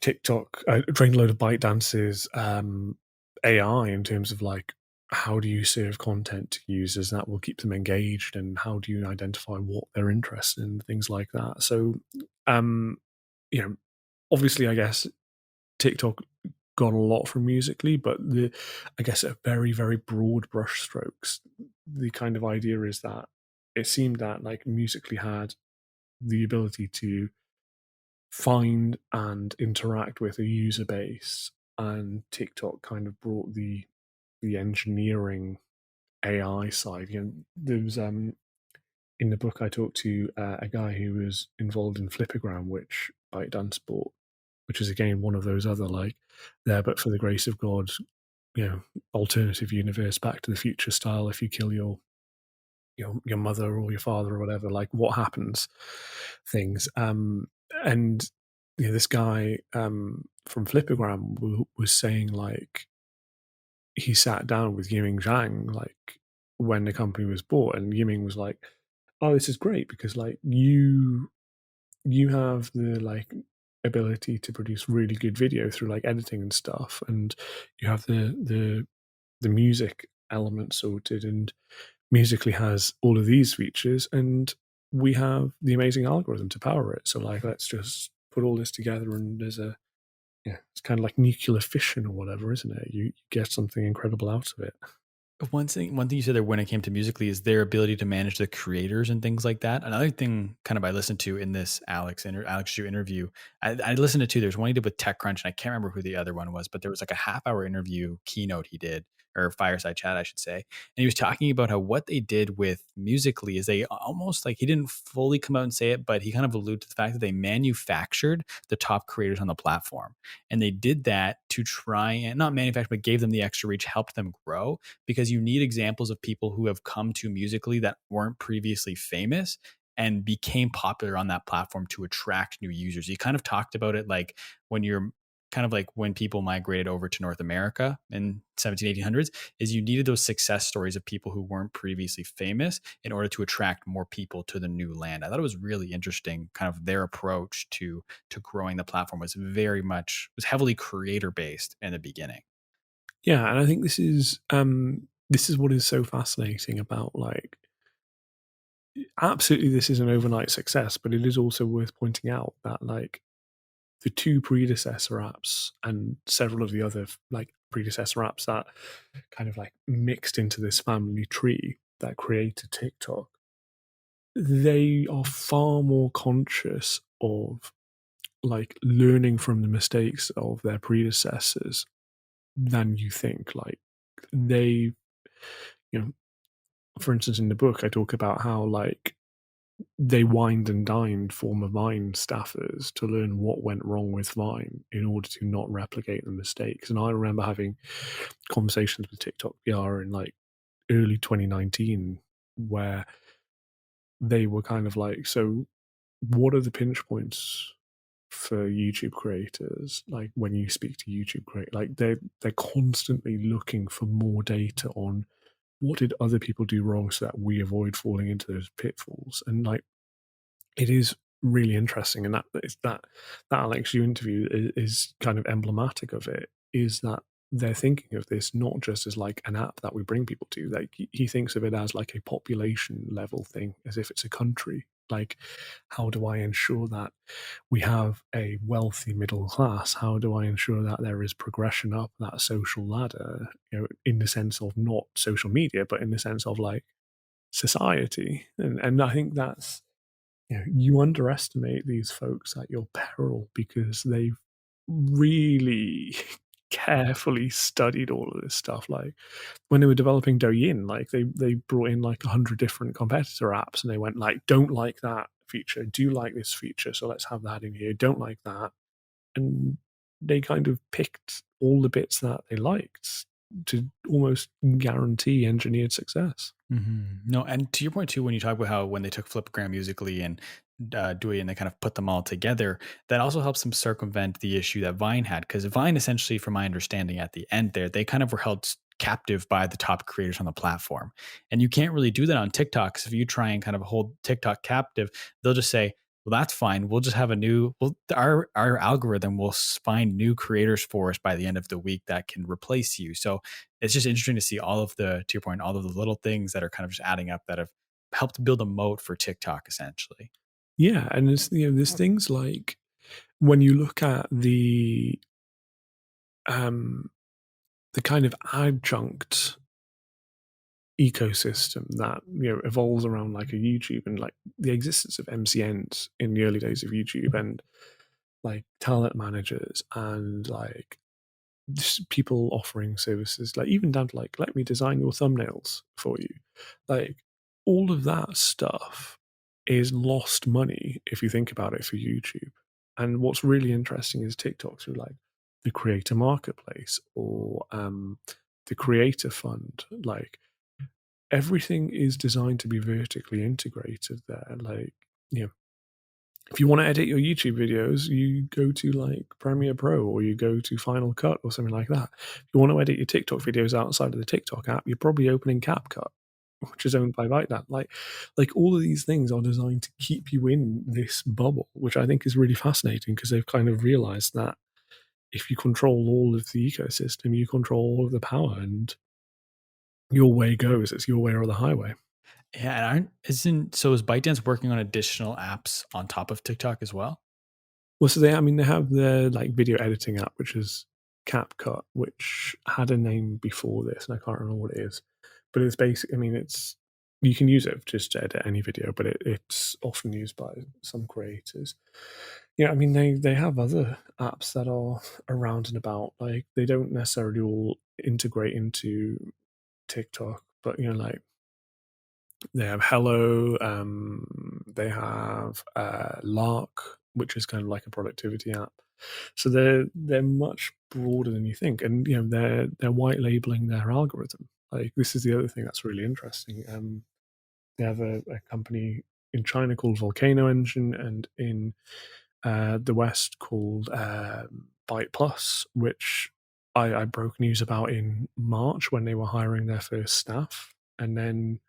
trained a load of ByteDance's AI in terms of like, how do you serve content to users that will keep them engaged, and how do you identify what they're interested in, things like that. So, um, obviously, I guess TikTok got a lot from Musically, but I guess at very, very broad brushstrokes, the kind of idea is that it seemed that like Musically had the ability to find and interact with a user base, and TikTok kind of brought the engineering AI side. There was in the book I talked to a guy who was involved in Flipagram, which ByteDance bought, which is again one of those other like there but for the grace of God, alternative universe, Back to the Future style. If you kill your mother or your father or whatever, like what happens things. And this guy from Flipagram was saying like he sat down with Yiming Zhang like when the company was bought, and Yiming was like, oh, this is great because like you have the like ability to produce really good video through like editing and stuff, and you have the music element sorted, and Musically has all of these features, and we have the amazing algorithm to power it. So like, let's just put all this together, and there's a yeah, it's kind of like nuclear fission or whatever, isn't it? You get something incredible out of it.
One thing you said there when it came to musically is their ability to manage the creators and things like that. Another thing kind of I listened to in this Alex Shu interview, I listened to two. There's one he did with TechCrunch, and I can't remember who the other one was, but there was like a half hour interview keynote he did, or fireside chat, I should say. And he was talking about how what they did with musically is they almost like he didn't fully come out and say it, but he kind of alluded to the fact that they manufactured the top creators on the platform. And they did that to try and not manufacture, but gave them the extra reach, helped them grow, because you need examples of people who have come to musically that weren't previously famous and became popular on that platform to attract new users. You kind of talked about it like when you're kind of like when people migrated over to North America in 17, 1800s, is you needed those success stories of people who weren't previously famous in order to attract more people to the new land. I thought it was really interesting, kind of their approach to growing the platform was heavily creator based in the beginning.
Yeah, and I think this is what is so fascinating about like absolutely this is an overnight success, but it is also worth pointing out that like the two predecessor apps and several of the other like predecessor apps that kind of like mixed into this family tree that created TikTok, they are far more conscious of like learning from the mistakes of their predecessors than you think. Like they, you know, for instance, in the book, I talk about how like they wined and dined former Vine staffers to learn what went wrong with Vine in order to not replicate the mistakes. And I remember having conversations with TikTok PR in like early 2019 where they were kind of like, so what are the pinch points for YouTube creators? Like when you speak to YouTube creators, like they're constantly looking for more data on what did other people do wrong so that we avoid falling into those pitfalls. And like it is really interesting, and that Alex Yu interview is kind of emblematic of it. Is that they're thinking of this not just as like an app that we bring people to. Like he thinks of it as like a population level thing, as if it's a country. Like, how do I ensure that we have a wealthy middle class? How do I ensure that there is progression up that social ladder? You know, in the sense of not social media, but in the sense of like society. And I think that's you underestimate these folks at your peril because they've really carefully studied all of this stuff. Like when they were developing Douyin, like they brought in like 100 different competitor apps, and they went like, don't like that feature, do like this feature, so let's have that in here. Don't like that, and they kind of picked all the bits that they liked to almost guarantee engineered success.
No, and to your point too, when you talk about how when they took Flipgram Musically and Dewey and they kind of put them all together, that also helps them circumvent the issue that Vine had. Because Vine, essentially, from my understanding at the end there, they kind of were held captive by the top creators on the platform. And you can't really do that on TikTok. Because if you try and kind of hold TikTok captive, they'll just say, well, that's fine. We'll just have our algorithm will find new creators for us by the end of the week that can replace you. So it's just interesting to see to your point, all of the little things that are kind of just adding up that have helped build a moat for TikTok essentially.
Yeah, and there's things like when you look at um, the kind of adjunct ecosystem that evolves around like a YouTube, and like the existence of MCNs in the early days of YouTube, and like talent managers, and like just people offering services, like even down to like, let me design your thumbnails for you. Like all of that stuff is lost money if you think about it for YouTube. And what's really interesting is TikTok through like the creator marketplace or the creator fund. Like everything is designed to be vertically integrated there. Like, if you want to edit your YouTube videos, you go to like Premiere Pro or you go to Final Cut or something like that. If you want to edit your TikTok videos outside of the TikTok app, you're probably opening CapCut which is owned by ByteDance. Like all of these things are designed to keep you in this bubble, which I think is really fascinating because they've kind of realized that if you control all of the ecosystem, you control all of the power, and your way goes. It's your way or the highway.
Yeah, and is ByteDance working on additional apps on top of TikTok as well?
Well, so they have their like video editing app, which is CapCut, which had a name before this, and I can't remember what it is. But it's basic. I mean, it's you can use it just to edit any video, but it's often used by some creators. Yeah, I mean they have other apps that are around and about. Like they don't necessarily all integrate into TikTok, but like they have Hello, they have Lark, which is kind of like a productivity app. So they're much broader than you think, and they're white labeling their algorithm. Like this is the other thing that's really interesting. They have a company in China called Volcano Engine, and in the West called Byte Plus, which I broke news about in March when they were hiring their first staff, and then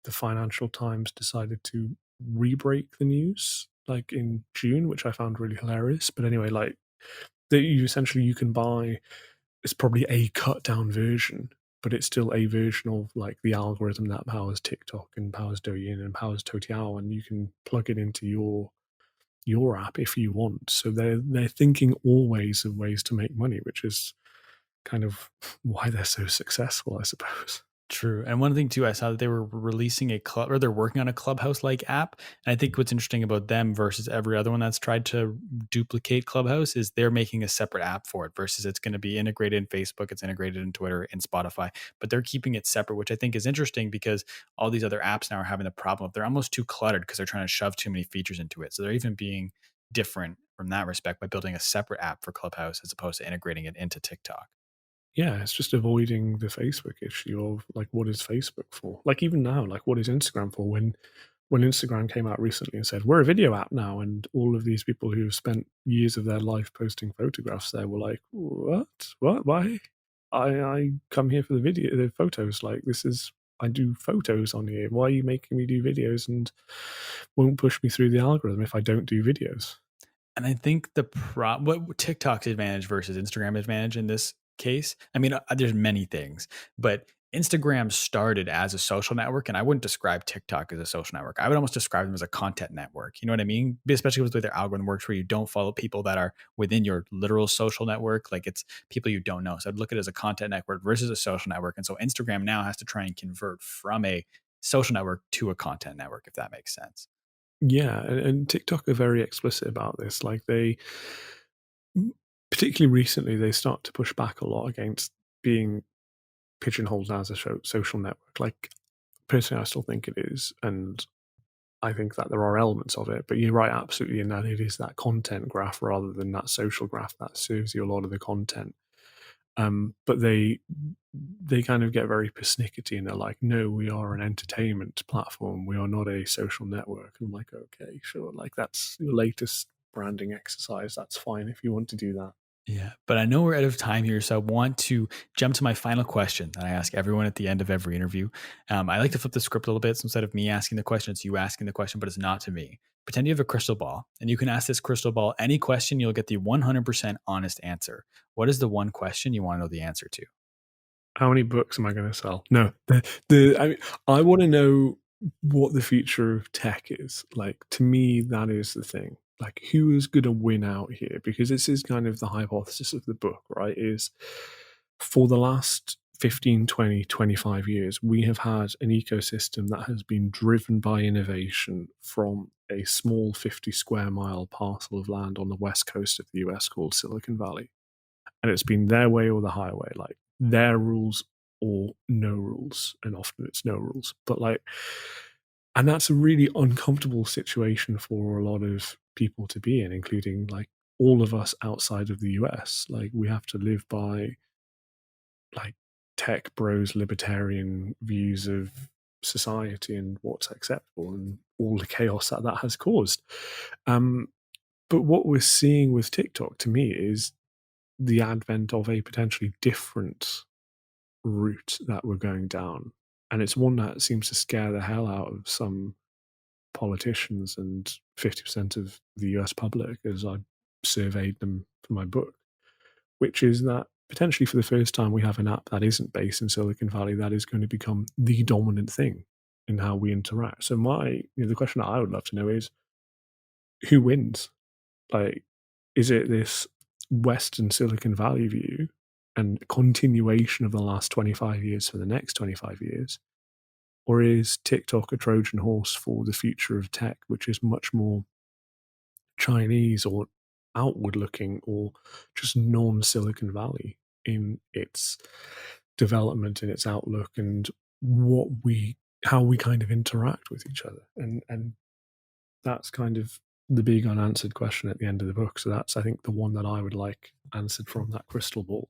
the Financial Times decided to re-break the news like in June, which I found really hilarious. But anyway, like you can buy, it's probably a cut down version, but it's still a version of like the algorithm that powers TikTok and powers Douyin and powers Toutiao, and you can plug it into your app if you want. So they're thinking always of ways to make money, which is kind of why they're so successful, I suppose.
True. And one thing too, I saw that they were releasing a club, or they're working on a Clubhouse like app. And I think what's interesting about them versus every other one that's tried to duplicate Clubhouse is they're making a separate app for it versus it's going to be integrated in Facebook, it's integrated in Twitter and Spotify, but they're keeping it separate, which I think is interesting because all these other apps now are having the problem of they're almost too cluttered because they're trying to shove too many features into it. So they're even being different from that respect by building a separate app for Clubhouse as opposed to integrating it into TikTok.
Yeah, it's just avoiding the Facebook issue of like what is Facebook for? Like even now, like what is Instagram for? When Instagram came out recently and said we're a video app now, and all of these people who have spent years of their life posting photographs there were like, what, why? I come here for the photos. Like this is I do photos on here. Why are you making me do videos and won't push me through the algorithm if I don't do videos?
And I think what TikTok's advantage versus Instagram advantage in this case, I mean, there's many things, but Instagram started as a social network, and I wouldn't describe TikTok as a social network. I would almost describe them as a content network. You know what I mean? Especially with the way their algorithm works, where you don't follow people that are within your literal social network, like it's people you don't know. So I'd look at it as a content network versus a social network. And so Instagram now has to try and convert from a social network to a content network, if that makes sense.
Yeah, and TikTok are very explicit about this. Like they, particularly recently, they start to push back a lot against being pigeonholed as a social network. Like personally, I still think it is, and I think that there are elements of it. But you're right, absolutely, in that it is that content graph rather than that social graph that serves you a lot of the content. But they kind of get very persnickety, and they're like, "No, we are an entertainment platform. We are not a social network." And I'm like, "Okay, sure. Like that's your latest branding exercise. That's fine if you want to do that."
Yeah, but I know we're out of time here, so I want to jump to my final question that I ask everyone at the end of every interview. I like to flip the script a little bit. So instead of me asking the question, it's you asking the question, but it's not to me. Pretend you have a crystal ball, and you can ask this crystal ball any question. You'll get the 100% honest answer. What is the one question you want to know the answer to?
How many books am I going to sell? No, I want to know what the future of tech is. Like to me, that is the thing. Like who is going to win out here? Because this is kind of the hypothesis of the book, right? Is for the last 15, 20, 25 years, we have had an ecosystem that has been driven by innovation from a small 50 square mile parcel of land on the west coast of the US called Silicon Valley. And it's been their way or the highway, like their rules or no rules. And often it's no rules. But like, and that's a really uncomfortable situation for a lot of people to be in, including like all of us outside of the US. Like we have to live by like tech bros libertarian views of society and what's acceptable and all the chaos that that has caused. Um, but what we're seeing with TikTok to me is the advent of a potentially different route that we're going down. And it's one that seems to scare the hell out of some politicians and 50% of the US public as I surveyed them for my book, which is that potentially for the first time we have an app that isn't based in Silicon Valley that is going to become the dominant thing in how we interact. So the question that I would love to know is who wins? Like, is it this Western Silicon Valley view and continuation of the last 25 years for the next 25 years? Or is TikTok a Trojan horse for the future of tech, which is much more Chinese or outward looking or just non Silicon Valley in its development, in its outlook, and how we kind of interact with each other? And that's kind of the big unanswered question at the end of the book. So that's, I think, the one that I would like answered from that crystal ball.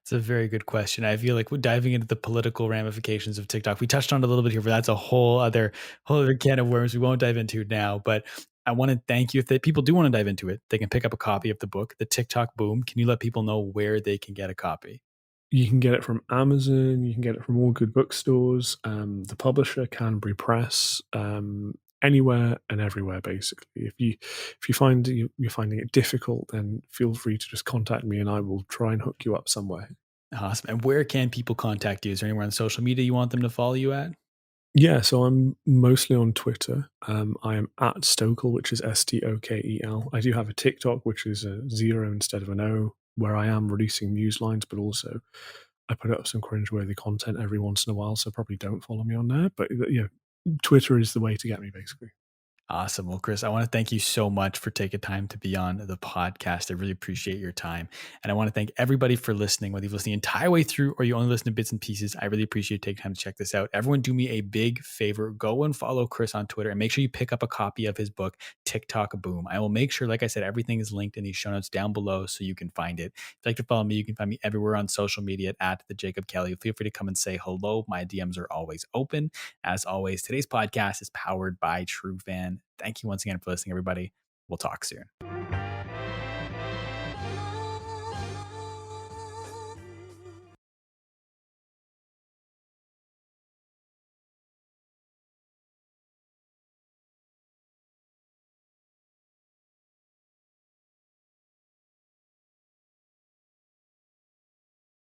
It's a very good question. I feel like we're diving into the political ramifications of TikTok. We touched on it a little bit here, but that's a whole other can of worms we won't dive into now. But I want to thank you. If people do want to dive into it, they can pick up a copy of the book, The TikTok Boom. Can you let people know where they can get a copy?
You can get it from Amazon. You can get it from all good bookstores. The publisher, Canterbury Press, anywhere and everywhere. Basically, if you find you're finding it difficult, then feel free to just contact me, and I will try and hook you up somewhere.
Awesome. And where can people contact you? Is there anywhere on social media you want them to follow you at?
Yeah, so I'm mostly on Twitter. I am at Stokel, which is Stokel. I do have a TikTok, which is a 0 instead of an O, where I am releasing news lines, but also I put up some cringeworthy content every once in a while, so probably don't follow me on there. But yeah, Twitter is the way to get me, basically.
Awesome. Well, Chris, I want to thank you so much for taking time to be on the podcast. I really appreciate your time. And I want to thank everybody for listening, whether you've listened the entire way through or you only listen to bits and pieces. I really appreciate you taking time to check this out. Everyone, do me a big favor. Go and follow Chris on Twitter and make sure you pick up a copy of his book, TikTok Boom. I will make sure, like I said, everything is linked in these show notes down below so you can find it. If you'd like to follow me, you can find me everywhere on social media at the Jacob Kelly. Feel free to come and say hello. My DMs are always open. As always, today's podcast is powered by TRUFAN. Thank you once again for listening, everybody. We'll talk soon.